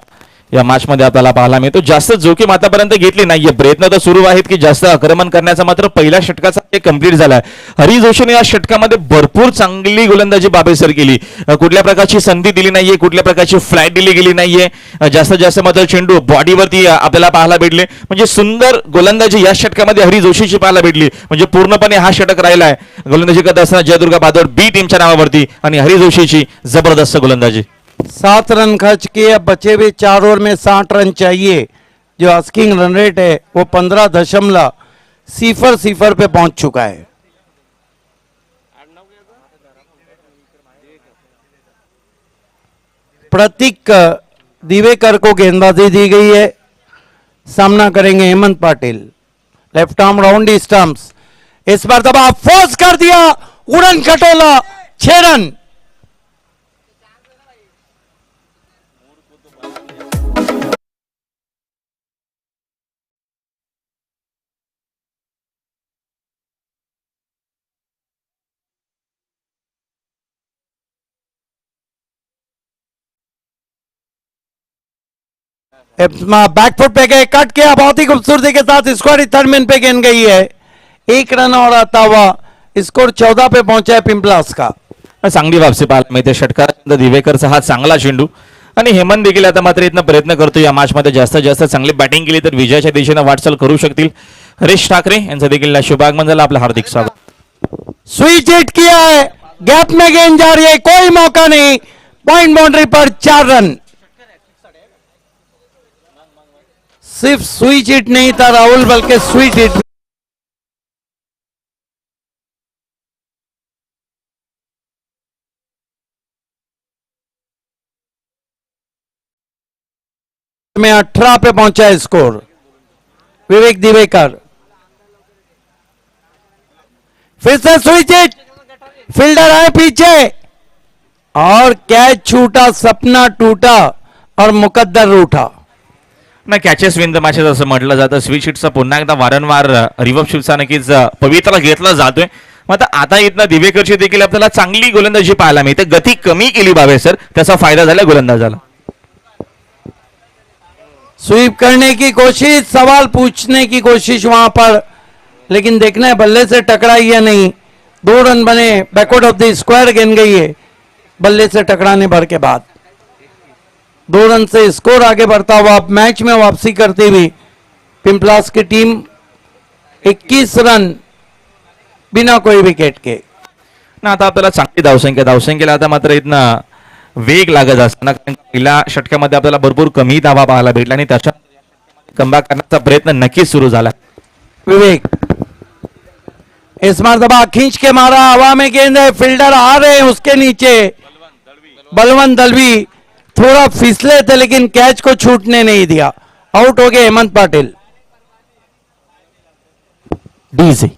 या मॅचमध्ये आपल्याला पाहायला मिळतो. जास्त जोखीम आतापर्यंत घेतली नाहीये. प्रयत्न तर सुरू आहेत की जास्त आक्रमण करण्याचा, मात्र पहिल्या षटकाचा ते कंप्लीट झालाय. हरी जोशीने या षटकामध्ये भरपूर चांगली गोलंदाजी बाबेसर केली. कुठल्या प्रकारची संधी दिली नाहीये, कुठल्या प्रकारची फ्लाईट दिली गेली नाहीये. जास्तीत जास्त मात्र चेंडू बॉडीवरती आपल्याला पाहायला भेटले. म्हणजे सुंदर गोलंदाजी या षटकामध्ये हरी जोशीची पाहायला भेटली. म्हणजे पूर्णपणे हा षटक राहिलाय गोलंदाजी करत असताना जयदुर्गा बादोड बी टीमच्या नावावरती आणि हरी जोशीची जबरदस्त गोलंदाजी. 7 रन खर्च किए, अब बचे हुए 4 ओवर में 60 रन चाहिए. जो आस्किंग रन रेट है वो 15.00 पे पहुंच चुका है. प्रतीक दिवेकर को गेंदबाजी दी गई है. सामना करेंगे Hemant Patil. Left arm round the stumps. इस बार दबा फोर्स कर दिया, उड़न खटोला, 6 रन. बैकफुट पे गए, कट किया बहुत ही खूबसूरती के साथ. स्क्वायर थर्ड मैन पे गेंद गई है. 1 रन और आता हुआ स्कोर 14 पे पहुंचा है पिंपलास का. चांगली वापसी पाहायला मिळते. षटकार दिवेकरचा हा चांगला चेंडू आणि हेमंत देखील आता मात्र इथनं प्रयत्न करतो या मॅचमध्ये जास्तीत जास्त चांगली बॅटिंग केली तर विजयाच्या दिशेने वाटचाल करू शकतील. हरीश ठाकरे यांचं देखील शुभागमन झालं. आपलं हार्दिक स्वागत. स्विच हिट किया है, गैप में गेंद जा रही है, कोई मौका नहीं. पॉइंट बाउंड्री पर 4 रन. सिर्फ स्विच हिट नहीं था राहुल, बल्कि स्विच हिट में 18 पे पहुंचा है स्कोर. विवेक दिवेकर फिर से स्विच हिट, फील्डर आए पीछे और कैच छूटा, सपना टूटा और मुकद्दर रूठा. ना कॅचेस विन द मॅचेस असं म्हटलं जातं. स्विच हिटचा पुन्हा एकदा वारंवार रिवर्स शिवचा नक्कीच पवित्रा घेतला जातोय. मग आता इथनं दिवेकरची देखील आपल्याला चांगली गोलंदाजी पाहायला मिळते. गती कमी केली बावेसर, त्याचा फायदा झाला गोलंदाजाला. स्वीप करने की कोशिश, सवाल पूछने की कोशिश वहां पर, लेकिन देखना है बल्ले से टकराई या नहीं. 2 रन बने, बैकवर्ड ऑफ द स्क्वायर गेंद गई है बल्ले से टकराने भर के बाद. 2 रन से स्कोर आगे बढ़ता हुआ मैच में वापसी करती हुई पिंपलास की टीम 21 रन बिना कोई विकेट के. ना आता आपल्याला चांगली धावसंख्येला आता मात्र इथनं वेग लागत असताना पहिल्या षटकामध्ये आपल्याला भरपूर कमी धावा पाहायला भेटला आणि त्याच्या कमबॅक करण्याचा प्रयत्न नक्कीच सुरू झाला. विवेक इस बार दबा खींच के मारा, हवा में गेंद है, फील्डर आ रहे हैं उसके नीचे. बलवंत दलवी थोड़ा फिसले थे लेकिन कैच को छूटने नहीं दिया. आउट हो गए हेमंत पाटिल. डीसी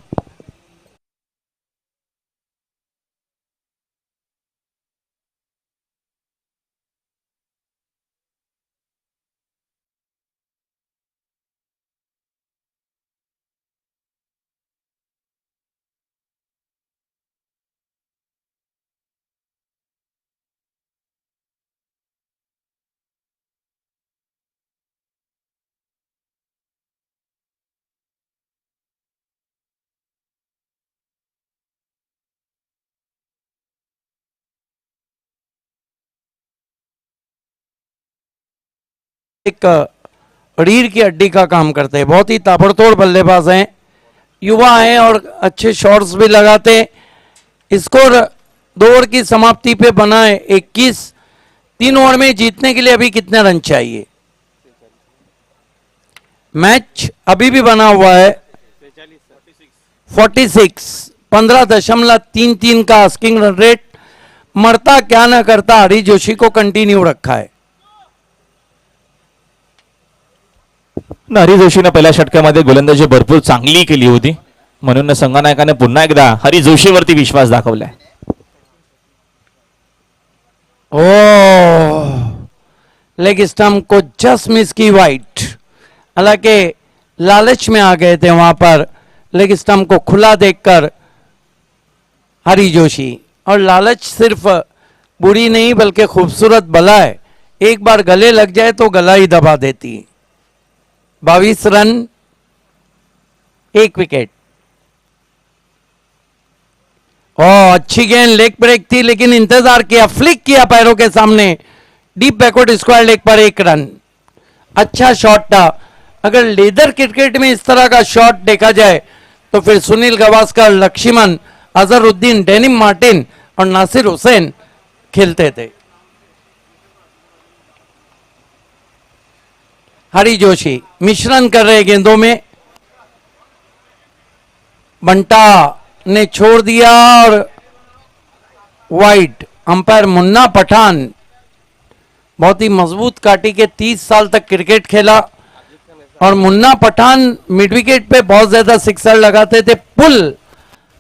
एक रीढ़ की हड्डी का काम करते हैं. बहुत ही ताबड़तोड़ बल्लेबाज हैं, युवा हैं और अच्छे शॉट्स भी लगाते हैं. स्कोर 2 ओवर की समाप्ति पे बना है 21. 3 ओवर में जीतने के लिए अभी कितने रन चाहिए? मैच अभी भी बना हुआ है 46. 15.33 का आस्किंग रन रेट. मरता क्या ना करता हरी जोशी को कंटिन्यू रखा है. हरी जोशीने पहिल्या षटकामध्ये गोलंदाजी भरपूर चांगली केली होती, म्हणून संघनायकाने पुन्हा एकदा हरी जोशीवरती विश्वास दाखवलाय. लेग स्टंप को जस्ट मिस की वाइट. हालांकि लालच में आ गए थे वहां पर लेग स्टंप को खुला देखकर हरी जोशी. और लालच सिर्फ बुरी नहीं बल्कि खूबसूरत बला है. एक बार गले लग जाए तो गला ही दबा देती है। 22 रन, 1 विकेट। अच्छी गेंद, लेग ब्रेक थी लेकिन इंतजार किया, फ्लिक किया पैरों के सामने, डीप बैकवर्ड स्क्वायर लेग पर 1 रन। अच्छा शॉट था। अगर लेदर क्रिकेट में इस तरह का शॉट देखा जाए तो फिर सुनील गावस्कर, लक्ष्मण, अजहरुद्दीन, डेनिम मार्टिन और नासिर हुसैन खेलते थे। हरी जोशी मिश्रण कर रहे गेंदों में, बंटा ने छोड़ दिया और वाइड। अंपायर मुन्ना पठान बहुत ही मजबूत काटी के 30 साल तक क्रिकेट खेला और मुन्ना पठान मिड विकेट पे बहुत ज्यादा सिक्सर लगाते थे, पुल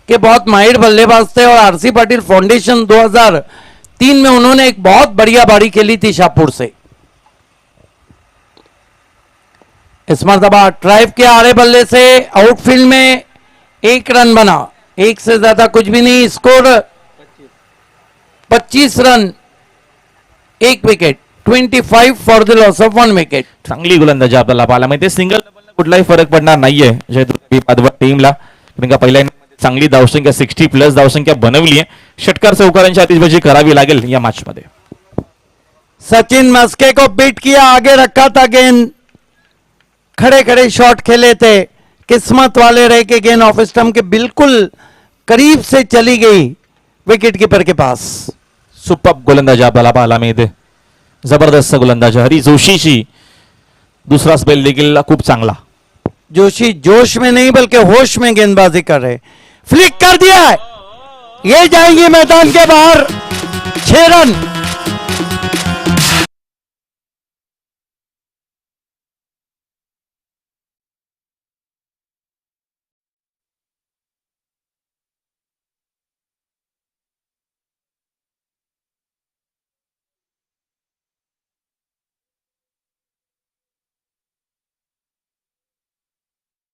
के बहुत माहिर बल्लेबाज थे और आरसी पाटिल फाउंडेशन 2003 में उन्होंने एक बहुत बढ़िया बारी खेली थी शाहपुर से। इस मरतबा ड्राइव के आड़े बल्ले से आउटफील्ड में 1 रन बना, 1 से ज्यादा कुछ भी नहीं। Score 25 run, 1 wicket, 25 for the loss of 1 wicket. चांगली गोलंदाजी आपल्याला पाहायला मिळते. सिंगल डबलला कुठलाही फरक पडणार नाहीये जयदुर्ग टीमला, कारण का पहिल्या इनिंगमध्ये चांगली धावसंख्या 60+ धावसंख्या बनवली आहे. षटकार चौकारांची आतिषबाजी करावी लागेल या मॅच मध्ये. सचिन मस्के को बीट किया, आगे रखा था गेंद, खड़े खड़े शॉट खेले थे, किस्मत वाले रहे कि गेंद ऑफ स्टंप के बिल्कुल करीब से चली गई विकेट कीपर के पास। सुपर गोलंदाजी आपल्याला पाहायला मिळते. जबरदस्त गोलंदाजी हरी जोशीची. दुसरा स्पेल देखील खूप चांगला. जोशी जोश में नहीं बल्कि होश में गेंदबाजी कर रहे, फ्लिक कर दिया है, ये जाएंगे मैदान के बाहर। 6 रन।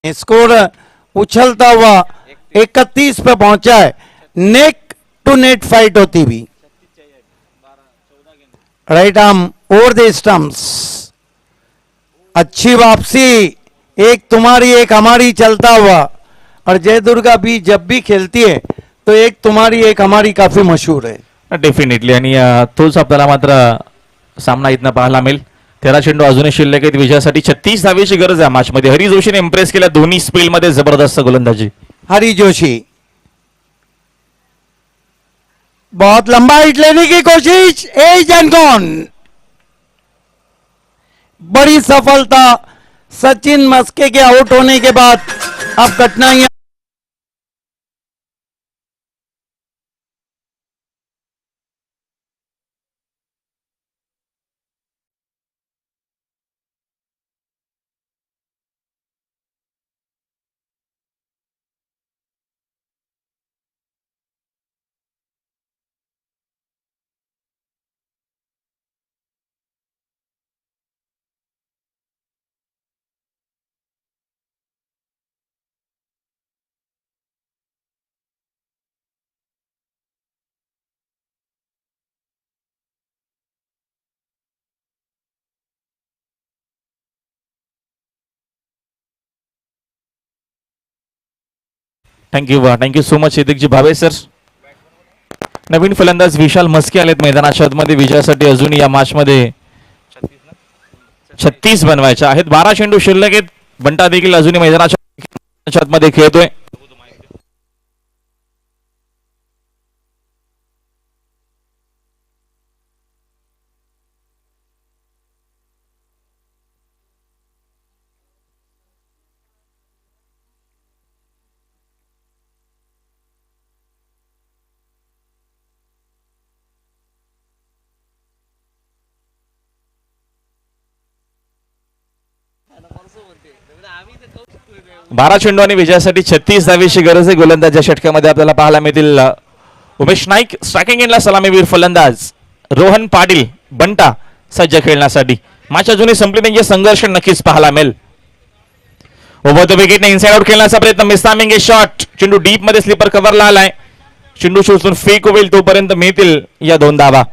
स्कोर उछलता हुआ 31 पे पहुंचा है। नेक टू नेट फाइट होती भी, right arm over the stumps. अच्छी वापसी, एक तुम्हारी एक हमारी चलता हुआ। और जय दुर्गा भी जब भी खेलती है तो एक तुम्हारी एक हमारी काफी मशहूर है। डेफिनेटली. आणि तोच आपल्याला मात्र सामना इथनं पाहायला मिळेल. 13 चेंडू अजूनही शिल्लक आहेत विजयासाठी. 36 धावेची गरज आहे मॅच मध्ये. हरी जोशीने इम्प्रेस केल्या दोन्ही स्पेल मध्ये. जबरदस्त गोलंदाजी. हरी जोशी बहुत लंबा हिट लेने की कोशिश, एज एंड गॉन। बड़ी सफलता सचिन मस्के के आउट होने के बाद। अब कठिनाइयां थँक्यू सो मच हिदिकजी भावे सर. नवीन फलंदाज विशाल मस्के आलेत मैदानाच्या आतमध्ये विजयासाठी. अजून या मॅच मध्ये 36 बनवायच्या आहेत. 12 चेंडू शिल्लक आहेत. बंटा देखील अजूनही मैदानाच्या आतमध्ये खेळतोय. बारा चेंडू आणि विजयासाठी 36 धावेची गरज आहे. गोलंदाज या षटकामध्ये आपल्याला पाहायला मिळतील. उमेश नाईक स्ट्रायकिंग एंडला सलामीवीर फलंदाज. रोहन पाटील बंटा सज्ज खेळण्यासाठी. मॅच अजूनही संपली नाही. संघर्ष नक्कीच पाहायला मिळेल. ओव्हर द विकेटने इनसाइड आउट खेळण्याचा प्रयत्न. मिस्टामिंग ए शॉट. चेंडू डीप मध्ये स्लीपर कव्हरला आलाय. चेंडू शोधून फेक होईल तोपर्यंत मिळतील या 2 धावा.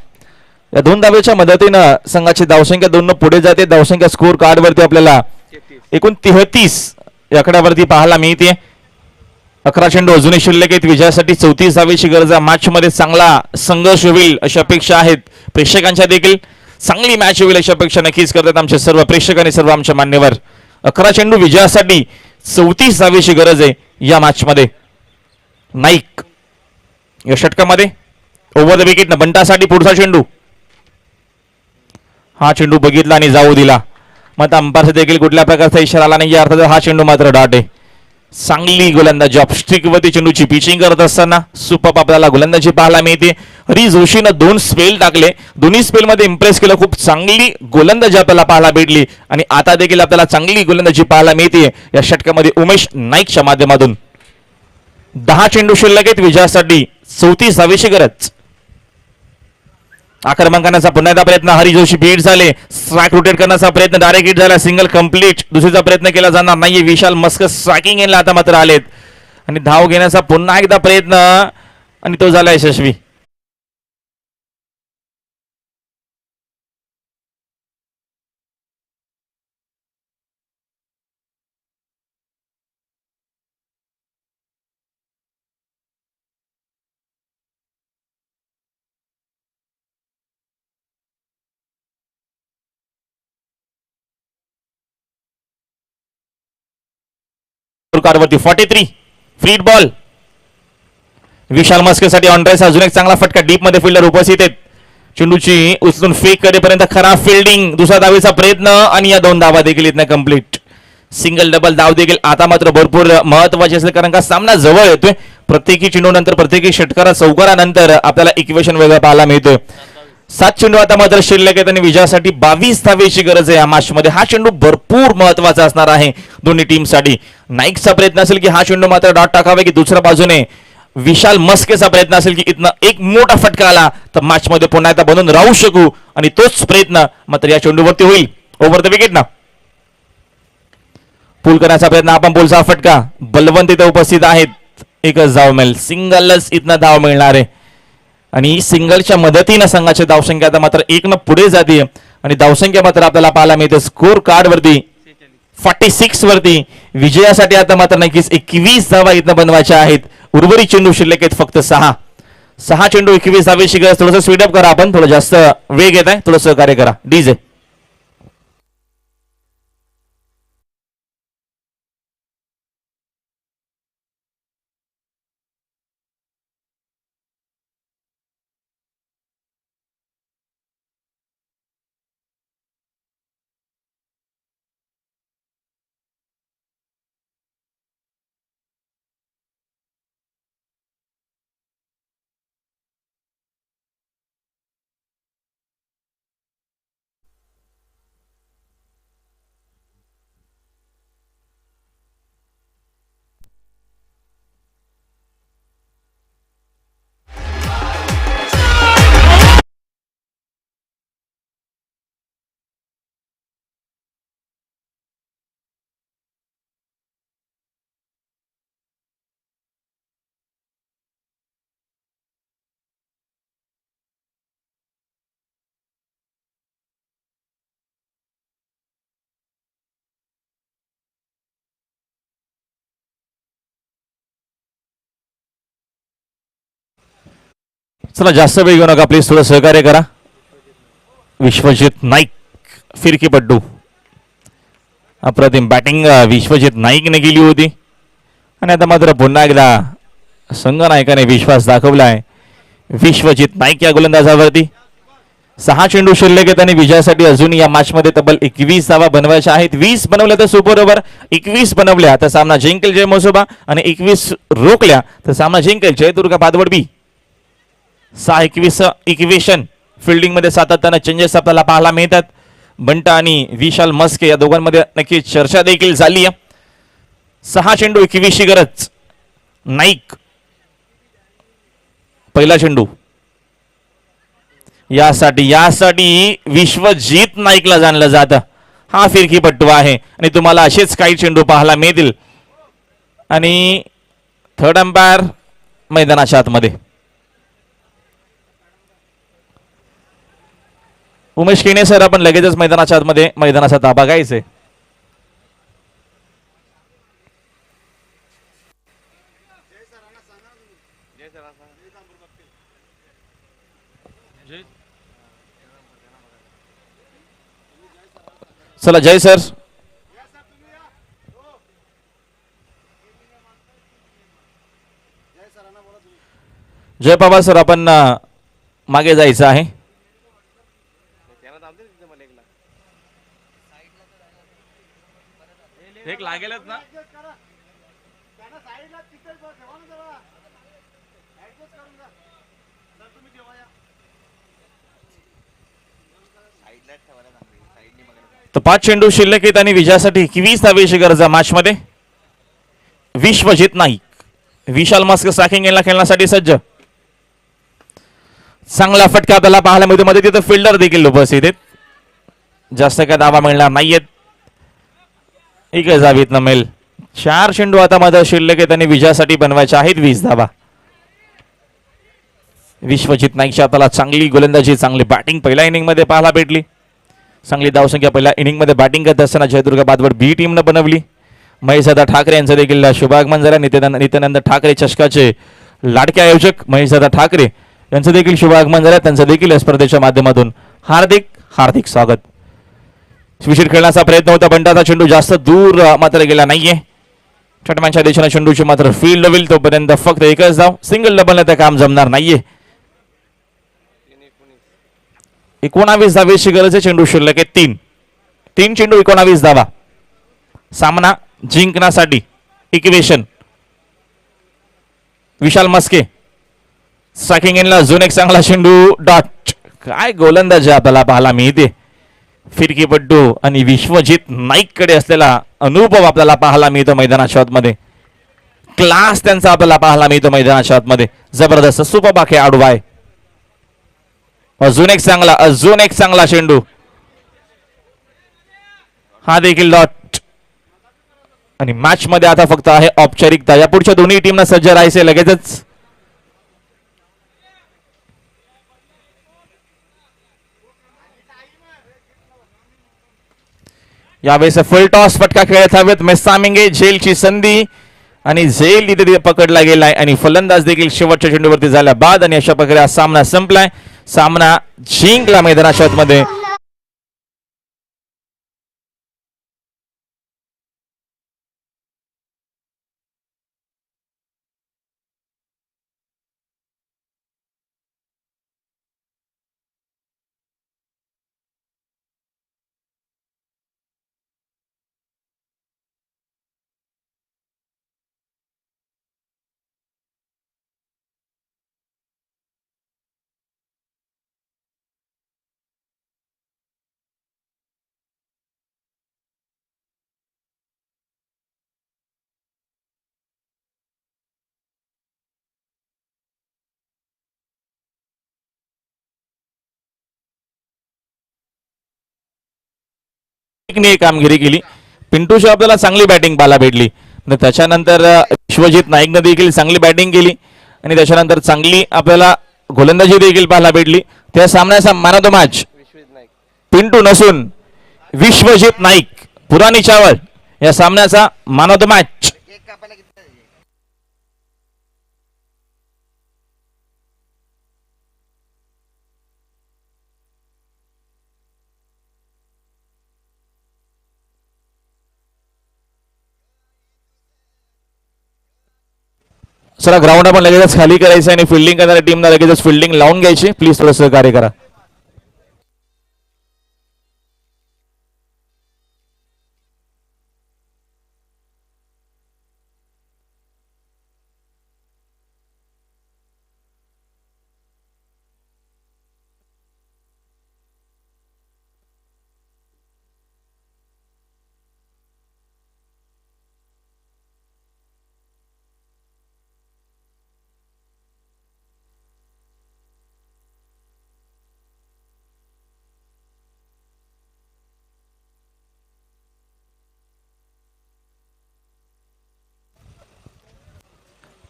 या दोन धावेच्या मदतीनं संघाची धावसंख्या 2 पुढे जाते. धावसंख्या स्कोर कार्ड वरती आपल्याला एकूण 33 या आकड्यावरती पाहायला मिळते. 11 चेंडू अजूनही शिल्लक आहेत. विजयासाठी 34 धावेची गरज आहे. मॅच मध्ये चांगला संघर्ष होईल अशा अपेक्षा आहेत प्रेक्षकांच्या देखील. चांगली मॅच होईल अशा अपेक्षा नक्कीच करतात आमचे सर्व प्रेक्षक आणि सर्व आमचे मान्यवर. 11 चेंडू विजयासाठी 34 धावेची गरज आहे या मॅच मध्ये. नाईक या षटकामध्ये ओव्हर द विकेट न बंटासाठी पुढचा चेंडू. हा चेंडू बघितला आणि जाऊ दिला. मग अंपायर देखील कुठल्या प्रकारचा इशारा आला नाही. अर्थात हा चेंडू मात्र डाट आहे. चांगली गोलंदाजी ऑफस्ट्रिक वरती चेंडूची पिचिंग करत असताना सुपर आपल्याला गोलंदाजी पाहायला मिळते. हरी जोशीनं 2 स्पेल टाकले. दोन्ही स्पेल मध्ये इम्प्रेस केलं. खूप चांगली गोलंदाजी आपल्याला पाहायला भेटली आणि आता देखील आपल्याला चांगली गोलंदाजी पाहायला मिळते या षटकामध्ये उमेश नाईकच्या माध्यमातून. 10 चेंडू शिल्लक आहेत. विजयासाठी 34 धावेची गरज. आक्रमण करण्याचा पुन्हा एकदा प्रयत्न. हरी जोशी बीट झाले. स्ट्राईक रोटेट करण्याचा प्रयत्न. डायरेक्ट हिट झाला. Single complete. दुसरीचा प्रयत्न केला जाणार नाहीये. विशाल मस्क स्ट्रायकिंग एंडला आता मात्र आलेत आणि धाव घेण्याचा पुन्हा एकदा प्रयत्न आणि तो झाला यशस्वी. कारवरती 43 फ्रीट बॉल. विशाल मस्केसाठी ऑनड्रेस अजून एक चांगला फटका. डीप मध्ये फिल्डर उपस्थित आहेत. चेंडूची उचलून फेक करेपर्यंत खराब फिल्डिंग. दुसरा धावेचा प्रयत्न आणि या 2 धावा देखील इथनं कंप्लीट. सिंगल डबल धाव देखील आता मात्र भरपूर महत्वाचे असेल कारण का सामना जवळ येतोय. प्रत्येकी चेंडू नंतर प्रत्येकी षटकारा चौकारानंतर आपल्याला इक्वेशन वेगळं पाहायला मिळतोय. 7 चेंडू आता मात्र शिल्लक आहेत आणि विजयासाठी 22 धावेची गरज आहे या मॅच मध्ये. हा चेंडू भरपूर महत्वाचा असणार आहे दोन्ही टीमसाठी. नाईकचा प्रयत्न असेल की हा चेंडू मात्र डॉट टाकावे की दुसऱ्या बाजूने विशाल मस्केचा प्रयत्न असेल की इथनं एक मोठा फटका आला तर मॅच मध्ये पुन्हा एकदा बनून राहू शकू आणि तोच प्रयत्न मात्र या चेंडूवरती होईल. ओव्हर द विकेट ना पूल करण्याचा प्रयत्न. आपण पूलचा फटका. बलवंत इथे उपस्थित आहेत. एकच धाव मिळेल. सिंगलच इथनं धाव मिळणार आहे आणि सिंगलच्या मदतीनं संघाची धावसंख्या आता मात्र 1 न पुढे जाते आणि धावसंख्या मात्र आपल्याला पाहायला मिळते स्कोर कार्ड वरती 46 वरती. विजयासाठी आता मात्र नक्कीच 21 धावा इथनं बनवायच्या आहेत. उर्वरित चेंडू शिल्लक आहेत फक्त 6 चेंडू 21 धावेची गरज. थोडंसं स्पीडअप करा. आपण थोडं जास्त वेग येत आहे. थोडं सहकार्य करा डीजे. चला जास्त वेळ घेऊ नका प्लीज. थोडं सहकार्य करा. विश्वजित नाईक फिरकीपट्टू. अप्रतिम बॅटिंग विश्वजित नाईकने केली होती आणि आता मात्र पुन्हा एकदा संघ नायकाने विश्वास दाखवलाय विश्वजित नाईक या गोलंदाजावरती. 6 चेंडू शिल्लक आहेत आणि विजयासाठी अजून या मॅच मध्ये तब्बल 21 धावा बनवायच्या आहेत. 20 बनवल्या तर सुपर ओव्हर. 21 बनवल्या तर सामना जिंकेल जय मोसोबा आणि 21 रोखल्या तर सामना जिंकेल जयदुर्गा बादवडबी. 6-21 इक्वेशन. फिल्डिंग मध्ये सातत्यानं चेंजेस आपल्याला पाहायला मिळतात. बंटा आणि विशाल मस्के या दोघांमध्ये नक्की चर्चा देखील झाली आहे. 6 चेंडू 21 ची गरज. नाईक पहिला चेंडू. यासाठी विश्वजित नाईकला जाणलं जातं. हा फिरकीपट्टू आहे आणि तुम्हाला असेच काही चेंडू पाहायला मिळतील. आणि थर्ड अंपायर मैदानाच्या आतमध्ये. उमेश केणे सर, आपण लगेचच मैदानाच्या आतमध्ये मैदानाचा ताबा घ्यायचे. चला जय सर. जय पवार सर, आपण मागे जायचं आहे. एक लागेलच ना. तर 5 चेंडू शिल्लक आहेत आणि विजयासाठी 21 धावेची गरज मॅच मध्ये. विश्वजित नाईक, विशाल मस्क सॅकिंग गेमला खेळण्यासाठी सज्ज. चांगला फटका आपल्याला पाहायला मिळतो. मध्ये तिथं फिल्डर देखील उपस्थित आहेत. जास्त काय धावा मिळणार नाहीयेत. एकच धावीत नमेल. 4 चेंडू आता मध्ये शिल्लक आहेत आणि विजयासाठी बनवायचे आहेत 20 धावा. विश्वजित नाईकची आपल्याला चांगली गोलंदाजी, चांगली बॅटिंग पहिल्या इनिंग मध्ये पाहायला भेटली. चांगली धावसंख्या पहिल्या इनिंग मध्ये बॅटिंग करत असताना जयदुर्ग बादवड बी टीमनं बनवली. महेशदादा ठाकरे यांचं देखील शुभागमन झालं. नित्यानंद ठाकरे चषकाचे लाडके आयोजक महेशदादा ठाकरे यांचं देखील शुभागमन झालं. त्यांचं देखील या स्पर्धेच्या माध्यमातून हार्दिक हार्दिक स्वागत. विशीर खेळण्याचा प्रयत्न होता पण त्याचा चेंडू जास्त दूर मात्र गेला नाहीये. छटम्यांच्या दिशेने चेंडूची मात्र फील्ड होईल तोपर्यंत फक्त एकच धाव. सिंगल डबल ते काम जमणार नाहीये. 19 धावेची गरज आहे. चेंडू शिल्लक आहे 3 चेंडू 19 धावा. सामना जिंकण्यासाठी इक्वेशन. विशाल मस्के सॅकिंग इनला अजून एक चांगला चेंडू. डॉट. काय गोलंदाजी आपल्याला पाहायला मिळते. फिरकीपट्टू आणि विश्वजित नाईक कडे असलेला अनुभव आपल्याला पाहायला मिळतो मैदानाच्या आतमध्ये. क्लास त्यांचा आपल्याला पाहायला मिळतो मैदानाच्या आतमध्ये. जबरदस्त सुपर बाखे आडवा आहे. अजून एक चांगला चेंडू. हा देखील डॉट. आणि मॅच मध्ये आता फक्त आहे औपचारिकता. या पुढच्या दोन्ही टीमना सज्ज राहायचे लगेचच. यावेळेस फुल टॉस फटका खेळत हवेत. मेस्सामिंगे झेलची संधी आणि झेल तिथे पकडला गेलाय आणि फलंदाज देखील शेवटच्या चेंडूवरती झाल्या बाद. आणि अशा प्रकारे हा सामना संपलाय. सामना जिंकला मैदानाच्या आतमध्ये. कामगिरी केली. पिंटूशी आपल्याला चांगली बॅटिंग पाहायला भेटली. त्याच्यानंतर विश्वजित नाईकने देखील चांगली बॅटिंग केली आणि त्याच्यानंतर चांगली आपल्याला गोलंदाजी देखील पाहायला भेटली. त्या सामन्याचा man of the match Pintu नसून विश्वजित नाईक. पुराणी चावल या सामन्याचा मॅन ऑफ द मॅच. चला ग्राउंड आपण लगेचच खाली करायचं आणि फिल्डिंग करणाऱ्या टीमला लगेचच फिल्डिंग लावून घ्यायची. प्लीज थोडं सहकार्य करा.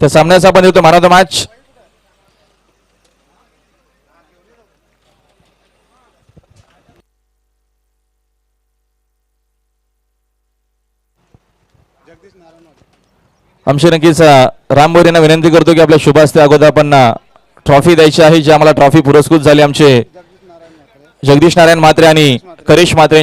त्या सामन्याचा आपण देतो मॅन ऑफ द मॅच. आमची नक्कीच राम बोरेंना विनंती करतो की आपल्या शुभ हस्ते अगोदर आपण ट्रॉफी द्यायची आहे, जी आम्हाला ट्रॉफी पुरस्कृत झाली आमचे जगदीश नारायण म्हात्रे आणि करिश म्हात्रे